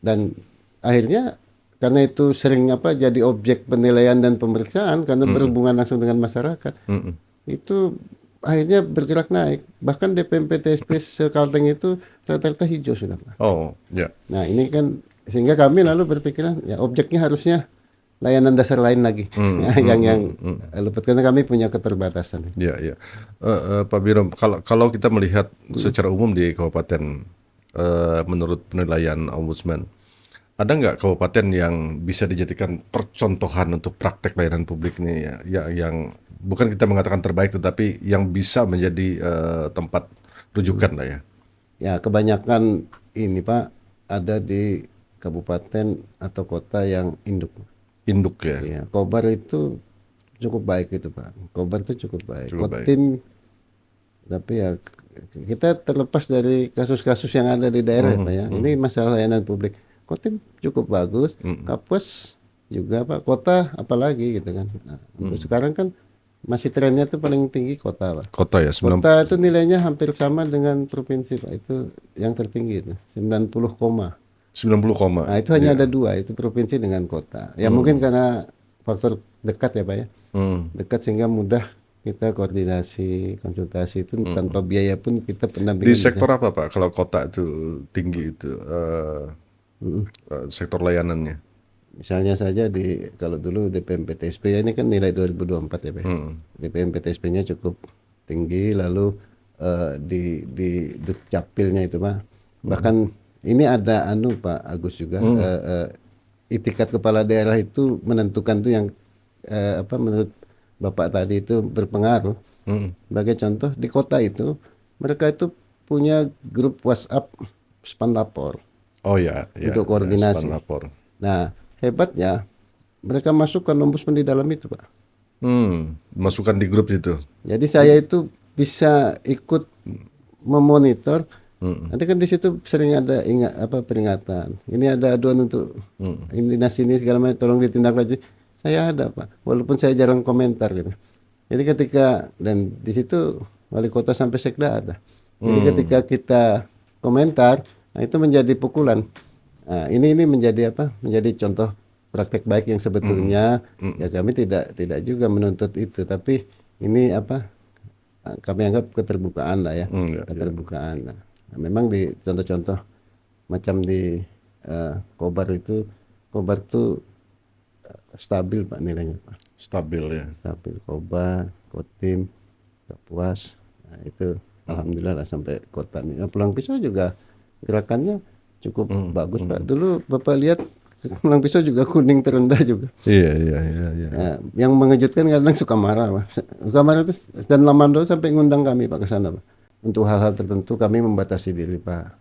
Dan akhirnya karena itu sering jadi objek penilaian dan pemeriksaan karena berhubungan langsung dengan masyarakat. Itu akhirnya bergerak naik. Bahkan DPMP TSP se-Kalteng itu rata-rata hijau sudah Pak. Oh, ya. Nah, ini kan sehingga kami lalu berpikiran ya objeknya harusnya layanan dasar lain lagi. yang luput karena kami punya keterbatasan. Ya, ya. Pak Birom, kalau kita melihat secara umum di kabupaten, menurut penilaian ombudsman, ada nggak kabupaten yang bisa dijadikan percontohan untuk praktek layanan publik ini ya, yang bukan kita mengatakan terbaik, tetapi yang bisa menjadi tempat rujukan lah ya? Ya, kebanyakan ini Pak ada di kabupaten atau kota yang induk. Induk ya. Ya, Kobar itu cukup baik itu Pak. Kobar itu cukup baik. Cukup baik. Kotim, tapi ya kita terlepas dari kasus-kasus yang ada di daerah Pak ya. Ini masalah layanan publik. Kotim cukup bagus. Kapuas juga Pak, kota apalagi gitu kan. Nah, untuk sekarang kan masih trennya tuh paling tinggi kota Pak. Kota ya, Kota itu nilainya hampir sama dengan provinsi Pak, itu yang tertinggi itu 90 koma. 90 koma. Nah itu hanya ada dua, itu provinsi dengan kota. Ya mungkin karena faktor dekat ya Pak ya, Hmm. dekat sehingga mudah kita koordinasi, konsultasi itu tanpa biaya pun kita Di pendampingan bisa. sektor apa Pak kalau kota itu tinggi itu sektor layanannya? Misalnya saja kalau dulu DPM PTSP ya, ini kan nilai 2024 ya Pak. DPM PTSP-nya cukup tinggi, lalu di Dukcapilnya itu Pak. Bahkan ini ada Pak Agus juga, itikat kepala daerah itu menentukan tuh yang menurut Bapak tadi itu berpengaruh. Sebagai contoh di kota itu mereka itu punya grup WhatsApp Spandapor Oh ya, ya, untuk ya, koordinasi. lapor. Nah, hebatnya mereka masukkan ombudsman di dalam itu, Pak. Masukkan di grup itu. Jadi saya itu bisa ikut memonitor. Nanti kan di situ sering ada peringatan. Ini ada aduan untuk ini segala macam, tolong ditindaklanjuti. Saya ada, Pak. Walaupun saya jarang komentar gitu. Jadi ketika dan di situ wali kota sampai sekda ada. Jadi ketika kita komentar, nah itu menjadi pukulan. Nah, ini menjadi menjadi contoh praktek baik yang sebetulnya ya kami tidak juga menuntut itu, tapi ini kami anggap keterbukaan lah ya, keterbukaan. Nah, memang di contoh-contoh macam di Kobar itu stabil Pak nilainya Pak, Stabil ya. stabil Kobar, Kotim, Kapuas, nah itu alhamdulillah lah sampai kota nih. Nah, Pulang Pisau juga gerakannya cukup bagus Pak. Dulu Bapak lihat Pulang Pisau juga kuning terendah juga. Iya, iya. Nah, yang mengejutkan kadang Sukamara Pak. Sukamara itu dan Lamando sampai ngundang kami Pak ke sana Pak. Untuk hal-hal tertentu kami membatasi diri Pak.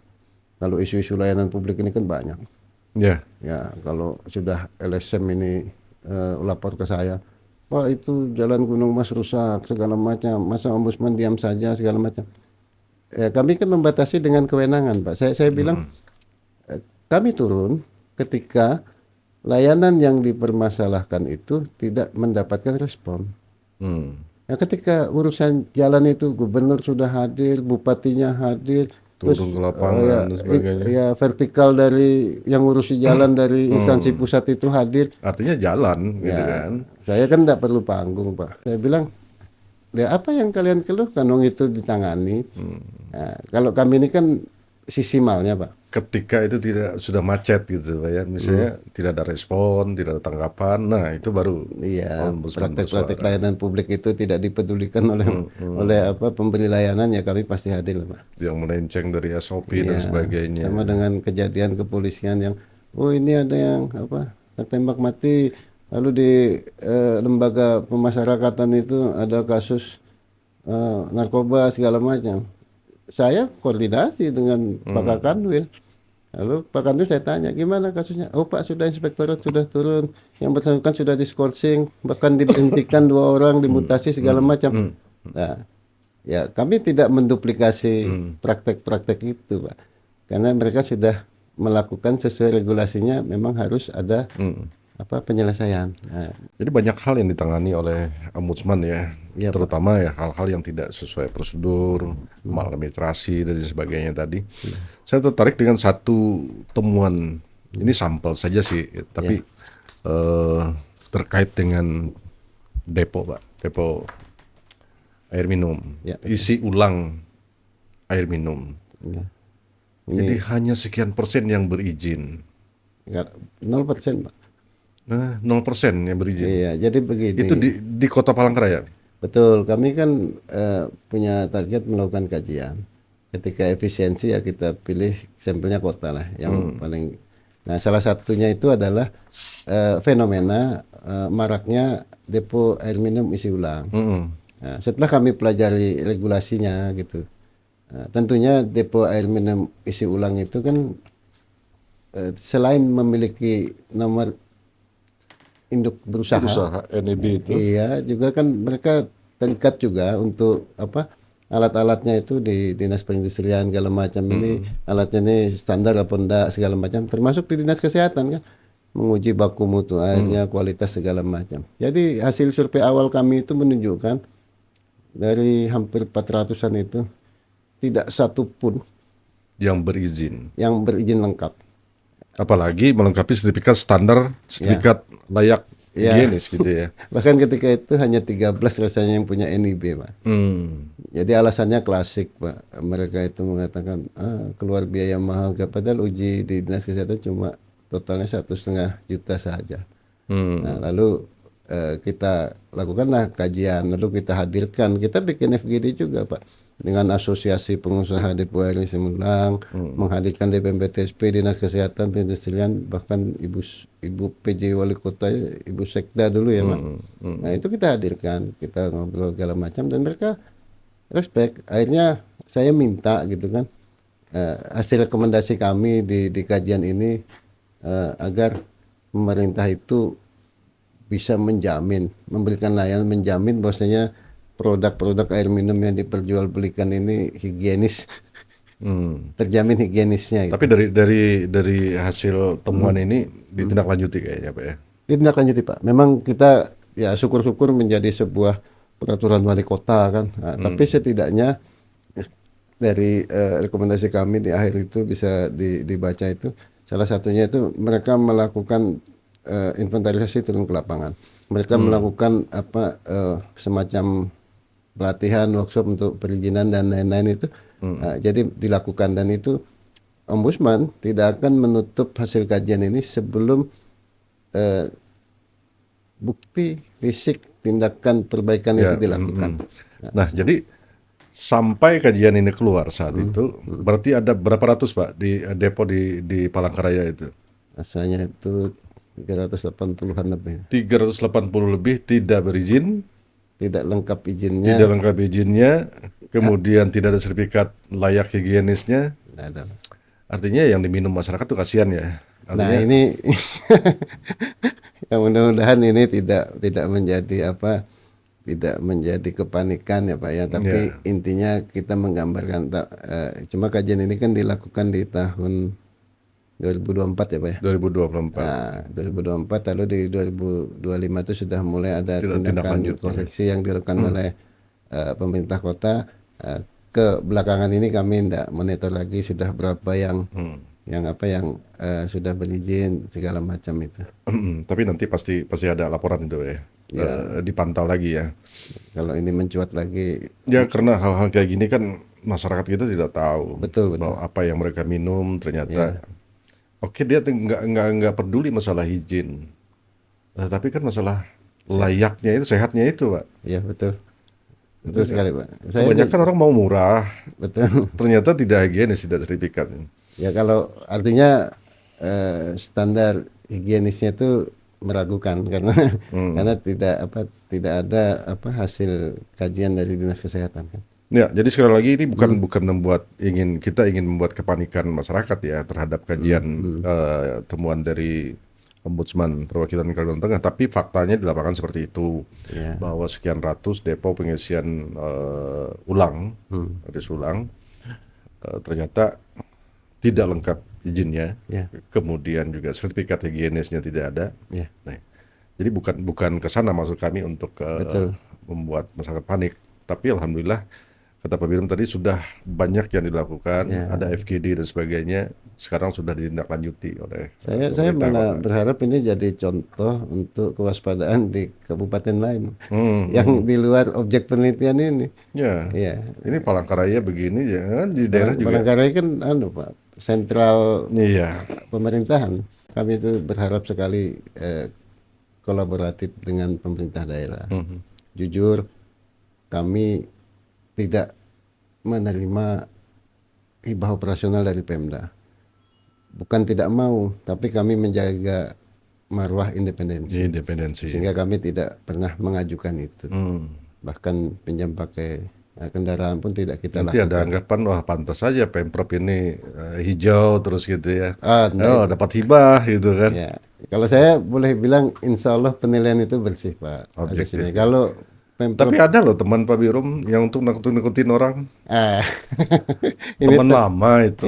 Kalau isu-isu layanan publik ini kan banyak. Ya. Ya kalau sudah LSM ini lapor ke saya, Pak itu jalan Gunung Mas rusak segala macam, masa ombudsman diam saja segala macam. Kami kan membatasi dengan kewenangan Pak. Saya bilang kami turun ketika layanan yang dipermasalahkan itu tidak mendapatkan respon. Ya, ketika urusan jalan itu gubernur sudah hadir, bupatinya hadir, Turun ke lapangan dan sebagainya. ya vertikal dari yang ngurusi jalan dari instansi pusat itu hadir. Artinya jalan gitu Ya, kan. saya kan tidak perlu panggung Pak. Saya bilang, ya apa yang kalian keluhkan, dong itu ditangani. Nah, kalau kami ini kan sisi malnya Pak. Ketika itu sudah macet gitu Pak ya. Misalnya tidak ada respon, tidak ada tanggapan. Nah, itu baru Iya, ombudsman praktek-praktek bersuara. layanan publik itu tidak dipedulikan oleh pemberi layanan, ya kami pasti hadir Pak. Yang melenceng dari SOP dan Iya, sebagainya. sama dengan kejadian kepolisian yang ini ada yang tembak mati, lalu di lembaga pemasyarakatan itu ada kasus narkoba segala macam. Saya koordinasi dengan Pak Kakanwil. Lalu Pak Kanwil saya tanya, gimana kasusnya? Oh Pak, sudah inspektorat sudah turun, yang bersangkutan sudah diskorsing, bahkan diberhentikan 2 orang, dimutasi segala macam. Nah, ya kami tidak menduplikasi praktek-praktek itu Pak, karena mereka sudah melakukan sesuai regulasinya, memang harus ada penyelesaian. Nah, Jadi banyak hal yang ditangani oleh ombudsman ya, Iya, Pak. terutama ya hal-hal yang tidak sesuai prosedur, maladministrasi dan sebagainya tadi. Saya tertarik dengan satu temuan, ini sampel saja sih, tapi terkait dengan depo Pak, depo air minum, Ya. isi ulang air minum. Ya. Jadi hanya sekian persen yang berizin. 0% Pak. Nah, 0% yang berizin. Iya, jadi begini. Itu di Kota Palangkaraya. Betul, kami kan punya target melakukan kajian. Ketika efisiensi ya kita pilih sampelnya kota lah yang paling. Nah, salah satunya itu adalah fenomena maraknya depo air minum isi ulang. Nah, setelah kami pelajari regulasinya gitu, tentunya depo air minum isi ulang itu kan selain memiliki nomor induk berusaha, NIB itu. iya juga kan mereka terikat juga untuk alat-alatnya itu di dinas perindustrian segala macam. Ini alatnya ini standar apa enggak segala macam, termasuk di dinas kesehatan kan. menguji baku mutu airnya, kualitas segala macam. Jadi hasil survei awal kami itu menunjukkan dari hampir 400-an itu tidak satu pun Yang berizin. yang berizin lengkap. Apalagi melengkapi sertifikat standar, sertifikat layak Ya. higienis gitu ya. Bahkan ketika itu hanya 13 rasanya yang punya NIB, Pak. Jadi alasannya klasik, Pak. Mereka itu mengatakan keluar biaya mahal, padahal uji di Dinas Kesehatan cuma totalnya 1,5 juta saja. Nah, lalu kita lakukanlah kajian, lalu kita hadirkan, kita bikin FGD juga, Pak, dengan Asosiasi Pengusaha Depo Air Semelang, menghadirkan DPMPTSP, Dinas Kesehatan, Perindustrian, bahkan Ibu PJ Wali Kota, Ibu Sekda dulu ya, Pak. Nah, itu kita hadirkan, kita ngobrol segala macam dan mereka respect. Akhirnya saya minta gitu kan, hasil rekomendasi kami di kajian ini agar pemerintah itu bisa menjamin, memberikan layanan, menjamin bahwasanya produk-produk air minum yang diperjualbelikan ini higienis, terjamin higienisnya. Tapi dari hasil temuan ini ditindaklanjuti kayaknya Pak ya. Ditindaklanjuti, Pak. Memang kita ya syukur-syukur menjadi sebuah peraturan wali kota kan. Nah, tapi setidaknya dari rekomendasi kami di akhir itu bisa dibaca itu, salah satunya itu mereka melakukan inventarisasi turun ke lapangan. Mereka melakukan semacam pelatihan, workshop untuk perizinan dan lain-lain itu. Jadi dilakukan, dan itu Ombudsman tidak akan menutup hasil kajian ini sebelum bukti fisik tindakan perbaikan itu dilakukan. Nah, jadi sampai kajian ini keluar saat itu, berarti ada berapa ratus Pak di depo di Palangkaraya itu? Rasanya itu 380-an lebih. 380 lebih tidak berizin, Tidak lengkap izinnya. tidak lengkap izinnya, kemudian tidak ada sertifikat layak higienisnya. Tidak ada. Artinya yang diminum masyarakat tuh kasihan ya. Nah, Artinya, ini ya mudah-mudahan ini tidak menjadi tidak menjadi kepanikan ya, Pak ya. Tapi intinya kita menggambarkan cuma kajian ini kan dilakukan di tahun 2024 ya, Pak ya. 2024. Nah, 2024, lalu di 2025 itu sudah mulai ada Tindak tindakan lanjut, koreksi yang dilakukan oleh pemerintah kota. Ke belakangan ini kami tidak monitor lagi sudah berapa yang sudah berizin segala macam itu. Tapi nanti pasti ada laporan itu ya. Dipantau lagi ya. Kalau ini mencuat lagi, Ya karena hal-hal kayak gini kan masyarakat kita tidak tahu. Betul. Bahwa apa yang mereka minum ternyata. Oke, dia nggak peduli masalah higien. Tapi kan masalah layaknya itu, sehatnya itu, Pak. ya betul sekali, Pak. Kebanyakan orang mau murah, Betul. ternyata tidak higienis, tidak sertifikat. Ya kalau artinya standar higienisnya itu meragukan karena tidak ada hasil kajian dari Dinas Kesehatan kan. Ya, jadi sekali lagi ini bukan kita ingin membuat kepanikan masyarakat ya terhadap kajian temuan dari Ombudsman Perwakilan Kalimantan Tengah, tapi faktanya di lapangan seperti itu, bahwa sekian ratus depo pengisian ulang ternyata tidak lengkap izinnya, kemudian juga sertifikat higienisnya tidak ada. Nah, jadi bukan ke sana maksud kami untuk membuat masyarakat panik, tapi alhamdulillah kata Pak Birum tadi sudah banyak yang dilakukan, ada FGD dan sebagainya, sekarang sudah ditindaklanjuti oleh Saya malah berharap ini jadi contoh untuk kewaspadaan di kabupaten lain yang di luar objek penelitian ini. Ya. Ini Palangkaraya begini, jangan di daerah juga. Palangkaraya kan Pak, sentral pemerintahan. Kami itu berharap sekali kolaboratif dengan pemerintah daerah. Jujur, kami tidak menerima hibah operasional dari Pemda. Bukan tidak mau, tapi kami menjaga marwah independensi. Sehingga kami tidak pernah mengajukan itu. Bahkan pinjam pakai kendaraan pun tidak kita Nanti lakukan. ada anggapan, wah pantas saja Pemprov ini hijau terus gitu ya. Dapat hibah gitu kan. Ya. Kalau saya boleh bilang, insya Allah penilaian itu bersih, Pak. Objektif. Kalau Pemprov, tapi ada loh teman Pak Birum yang untuk nakutin orang. ini Teman lama itu.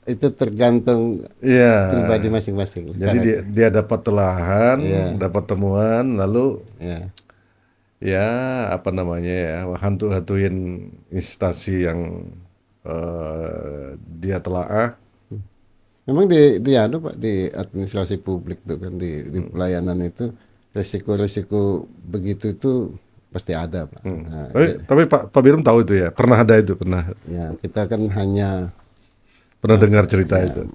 itu tergantung Iya. pribadi masing-masing. Jadi dia dapat telahan, Iya. dapat temuan, lalu Ya. ya apa namanya ya, hantu-hantuin instansi yang dia telaah. Memang di anu Pak, di administrasi publik tuh kan, di pelayanan itu resiko-resiko begitu itu pasti ada Pak. Nah, Tapi Pak Birum tahu itu ya, pernah ada itu, pernah ya kita kan hanya dengar cerita ya, itu.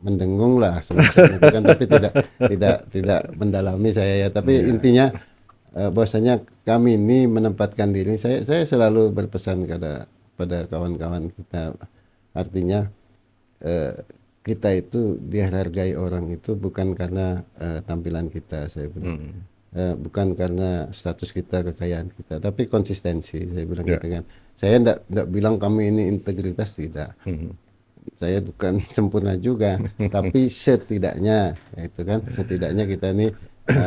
mendengung lah semacam itu kan, tapi tidak mendalami saya ya. Tapi intinya bahwasanya kami ini menempatkan diri, saya selalu berpesan pada kawan-kawan kita, artinya kita itu dihargai orang itu bukan karena tampilan kita, saya bilang. Bukan karena status kita, kekayaan kita, tapi konsistensi, saya bilang gitu kan. Saya enggak bilang kami ini integritas, tidak. Saya bukan sempurna juga, tapi setidaknya itu kan, setidaknya kita ini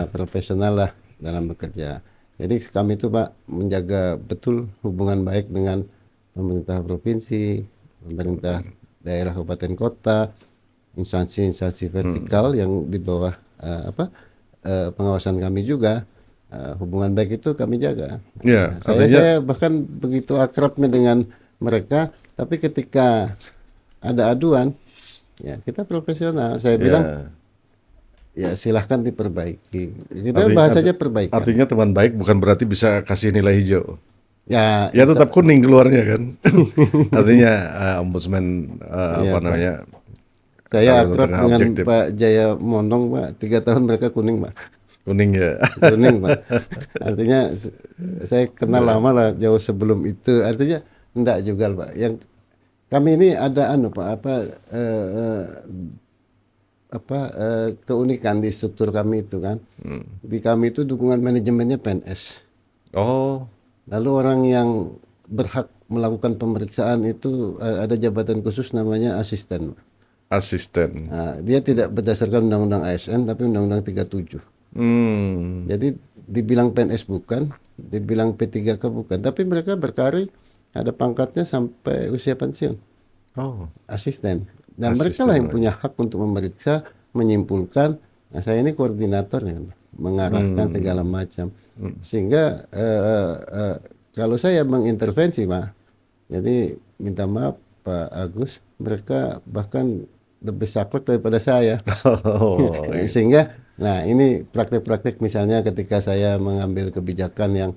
profesional lah dalam bekerja. Jadi kami itu Pak menjaga betul hubungan baik dengan pemerintah provinsi, pemerintah daerah kabupaten kota, instansi-instansi vertikal yang di bawah pengawasan kami juga. Hubungan baik itu kami jaga. Ya, Saya bahkan begitu akrabnya dengan mereka, tapi ketika ada aduan, ya kita profesional. Saya bilang ya silahkan diperbaiki. Kita bahas saja perbaikan. Artinya teman baik bukan berarti bisa kasih nilai hijau. Ya tetap kuning keluarnya kan. Artinya ombudsman apa namanya? Saya akrab dengan objektif. Pak Jaya Mondong Pak, 3 tahun mereka kuning Pak. Kuning ya. Kuning Pak. Artinya saya kenal lama lah, jauh sebelum itu. Artinya enggak juga Pak. Yang kami ini ada Pak keunikan di struktur kami itu kan. Di kami itu dukungan manajemennya PNS. Oh. Lalu orang yang berhak melakukan pemeriksaan itu ada jabatan khusus namanya asisten. Asisten. Nah, dia tidak berdasarkan undang-undang ASN tapi undang-undang 37. Jadi dibilang PNS bukan, dibilang P3K bukan, tapi mereka berkarir, ada pangkatnya sampai usia pensiun. Oh, asisten. Dan mereka lah yang punya hak untuk memeriksa, menyimpulkan. Nah, saya ini koordinator ya, mengarahkan segala macam. Sehingga kalau saya mengintervensi Pak, jadi minta maaf Pak Agus, mereka bahkan lebih saklek daripada saya. Sehingga nah ini praktek-praktek misalnya ketika saya mengambil kebijakan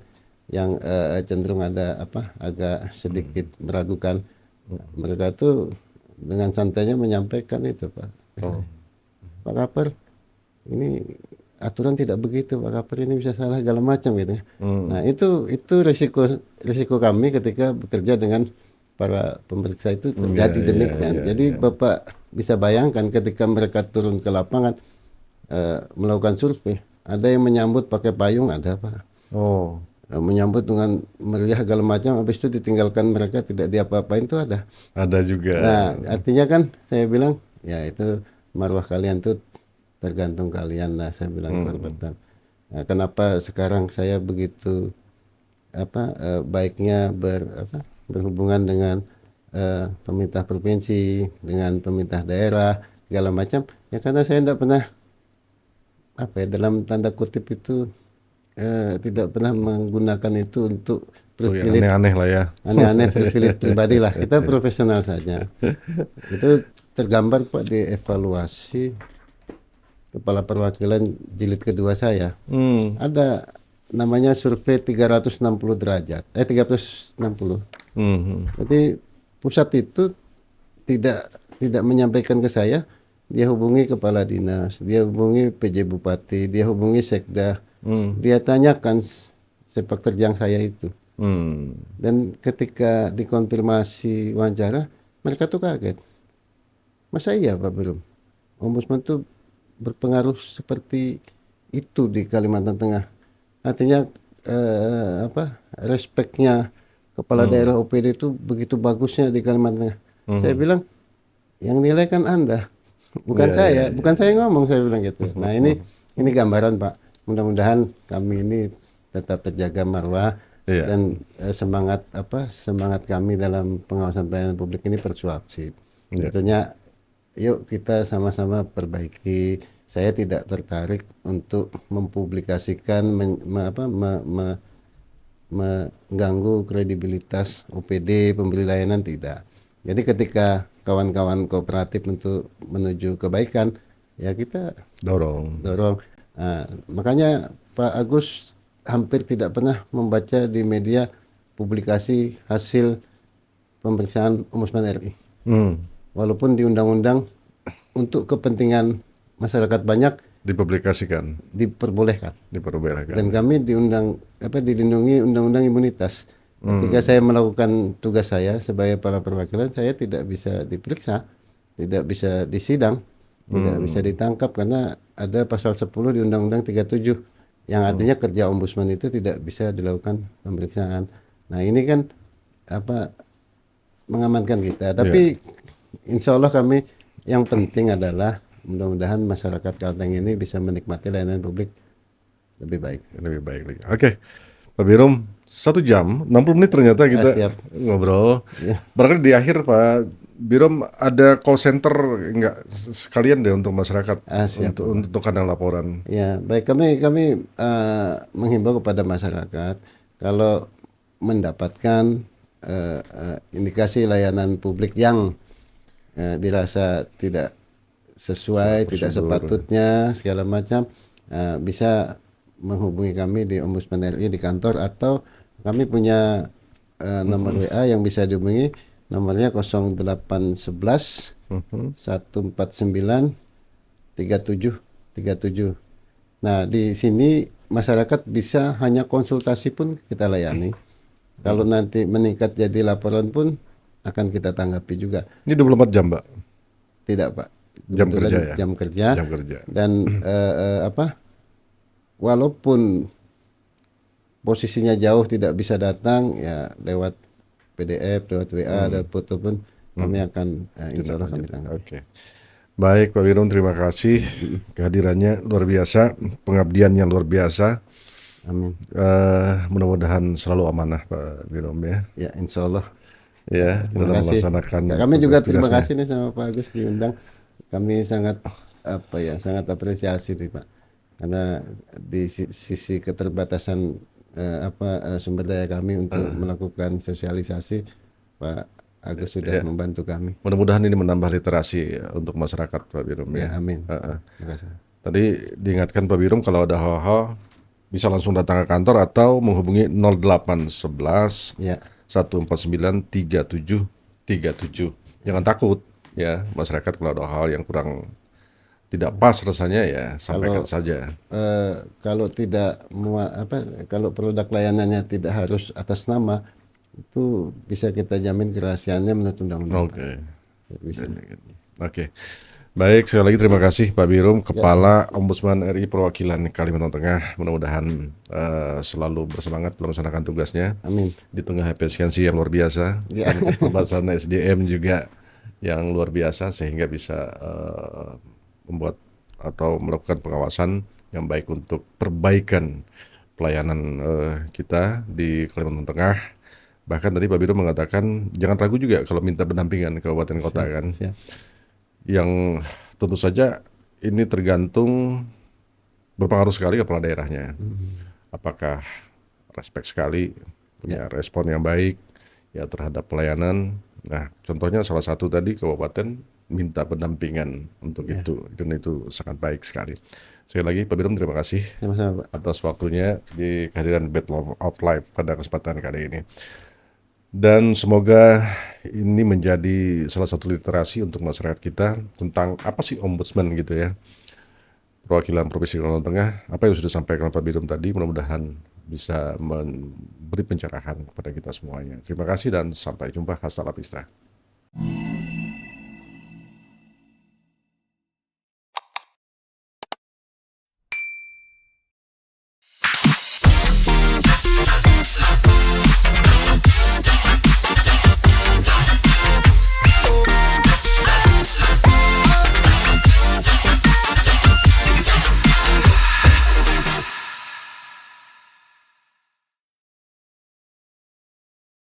yang cenderung agak sedikit meragukan, mereka tuh dengan santainya menyampaikan itu Pak. Pak Kapper, ini aturan tidak begitu Pak Kapper, ini bisa salah segala macam gitu. Nah itu risiko kami ketika bekerja dengan para pemeriksa itu terjadi demikian. Jadi Bapak bisa bayangkan ketika mereka turun ke lapangan melakukan survei, ada yang menyambut pakai payung, ada Pak. Menyambut dengan meriah segala macam, habis itu ditinggalkan mereka tidak diapa-apain, itu ada. Ada juga. Nah, artinya kan saya bilang ya itu marwah kalian tuh tergantung kalian lah, saya bilang korban. Nah, kenapa sekarang saya begitu baiknya berhubungan dengan pemerintah provinsi, dengan pemerintah daerah segala macam, ya karena saya tidak pernah dalam tanda kutip itu tidak pernah menggunakan itu untuk privilege aneh-aneh lah ya. Aneh-aneh privilege pribadi lah. Kita profesional saja. Itu tergambar Pak di evaluasi Kepala Perwakilan jilid kedua saya. Ada namanya survei 360 derajat. 360. Jadi pusat itu tidak menyampaikan ke saya, dia hubungi kepala dinas, dia hubungi PJ Bupati, dia hubungi Sekda. Dia tanyakan sepak terjang saya itu. Dan ketika dikonfirmasi wawancara, mereka tuh kaget. Masa iya Pak Birum? Ombudsman tuh berpengaruh seperti itu di Kalimantan Tengah. Artinya respeknya kepala daerah OPD itu begitu bagusnya di Kalimantan Tengah. Saya bilang yang nilai kan Anda, bukan saya. Bukan saya ngomong, saya bilang gitu. Nah ini gambaran Pak. Mudah-mudahan kami ini tetap terjaga marwah. Iya. Dan semangat kami dalam pengawasan pelayanan publik ini persuasif. Iya. Tentunya yuk kita sama-sama perbaiki. Saya tidak tertarik untuk mempublikasikan mengganggu kredibilitas OPD pemberi layanan, tidak. Jadi ketika kawan-kawan kooperatif untuk menuju kebaikan, ya kita Dorong. dorong. Nah, makanya Pak Agus hampir tidak pernah membaca di media publikasi hasil pemeriksaan Ombudsman RI. Hmm. Walaupun di undang-undang untuk kepentingan masyarakat banyak Dipublikasikan, diperbolehkan. diperbolehkan. Dan kami dilindungi undang-undang imunitas. Ketika saya melakukan tugas saya sebagai kepala perwakilan, saya tidak bisa diperiksa, tidak bisa disidang, tidak bisa ditangkap karena ada pasal 10 di Undang-Undang 37 yang artinya kerja ombudsman itu tidak bisa dilakukan pemeriksaan. Nah, ini kan mengamankan kita. Tapi insya Allah kami, yang penting adalah mudah-mudahan masyarakat Kalteng ini bisa menikmati layanan publik lebih baik. Lebih baik lagi. Oke, Pak Birom, 1 jam 60 menit ternyata kita siap. ngobrol. Ya. Barangkali di akhir Pak Birom ada call center enggak sekalian deh untuk masyarakat Siap. untuk kadang laporan. Ya, baik, kami menghimbau kepada masyarakat kalau mendapatkan indikasi layanan publik yang dirasa tidak sesuai, tidak sepatutnya segala macam, bisa menghubungi kami di Ombudsman RI di kantor, atau kami punya nomor WA yang bisa dihubungi, nomornya 0811 149 3737. Nah, di sini masyarakat bisa hanya konsultasi pun kita layani. Kalau nanti meningkat jadi laporan pun akan kita tanggapi juga. Ini 24 jam, Pak. Tidak, Pak. Jam Kebetulan kerja ya? Jam kerja. Jam kerja. Dan walaupun posisinya jauh tidak bisa datang, ya lewat PDF, lewat WA, lewat foto pun kami akan insya Allah kami tanggapi. Oke. Baik Pak Birom, terima kasih kehadirannya luar biasa, pengabdiannya luar biasa. Amin. Mudah-mudahan selalu amanah Pak Birom ya. Ya, insya Allah. Ya, Terima dalam kasih. melaksanakan Kami juga terima tugas-tugasnya. kasih nih sama Pak Agus diundang. Kami sangat sangat apresiasi nih Pak. Karena di sisi keterbatasan sumber daya kami untuk melakukan sosialisasi, Pak Agus sudah membantu kami. Mudah-mudahan ini menambah literasi untuk masyarakat Pak Birom Ya, ya. amin. Terima kasih. Tadi diingatkan Pak Birom kalau ada hal-hal bisa langsung datang ke kantor atau menghubungi 0811 Ya. 149 3737. Jangan takut ya, masyarakat kalau ada hal yang kurang tidak pas rasanya ya sampaikan saja. Kalau tidak kalau produk layanannya tidak harus atas nama, itu bisa kita jamin kerahasiaannya menurut undang-undang. Oke. Bisa. Oke. Baik, sekali lagi terima kasih Pak Birom, Kepala Ombudsman RI Perwakilan Kalimantan Tengah. Mudah-mudahan selalu bersemangat dalam melaksanakan tugasnya. Amin. Di tengah efisiensi yang luar biasa, Ya. keterbatasan SDM juga yang luar biasa sehingga bisa membuat atau melakukan pengawasan yang baik untuk perbaikan pelayanan kita di Kalimantan Tengah. Bahkan tadi Pak Birom mengatakan jangan ragu juga kalau minta pendampingan kabupaten kota kan. Siap. Yang tentu saja ini tergantung berpengaruh sekali kepala daerahnya. Apakah respect sekali, punya respon yang baik ya terhadap pelayanan. Nah, contohnya salah satu tadi kabupaten minta pendampingan untuk itu, dan itu sangat baik sekali. Sekali lagi Pak Birom terima kasih Sama-sama, Pak. atas waktunya di kehadiran Bit of Life pada kesempatan kali ini. Dan semoga ini menjadi salah satu literasi untuk masyarakat kita tentang apa sih ombudsman gitu ya. Perwakilan Provinsi Kalimantan Tengah, apa yang sudah disampaikan Pak Birom tadi mudah-mudahan bisa memberi pencerahan kepada kita semuanya. Terima kasih dan sampai jumpa. Hasta la vista.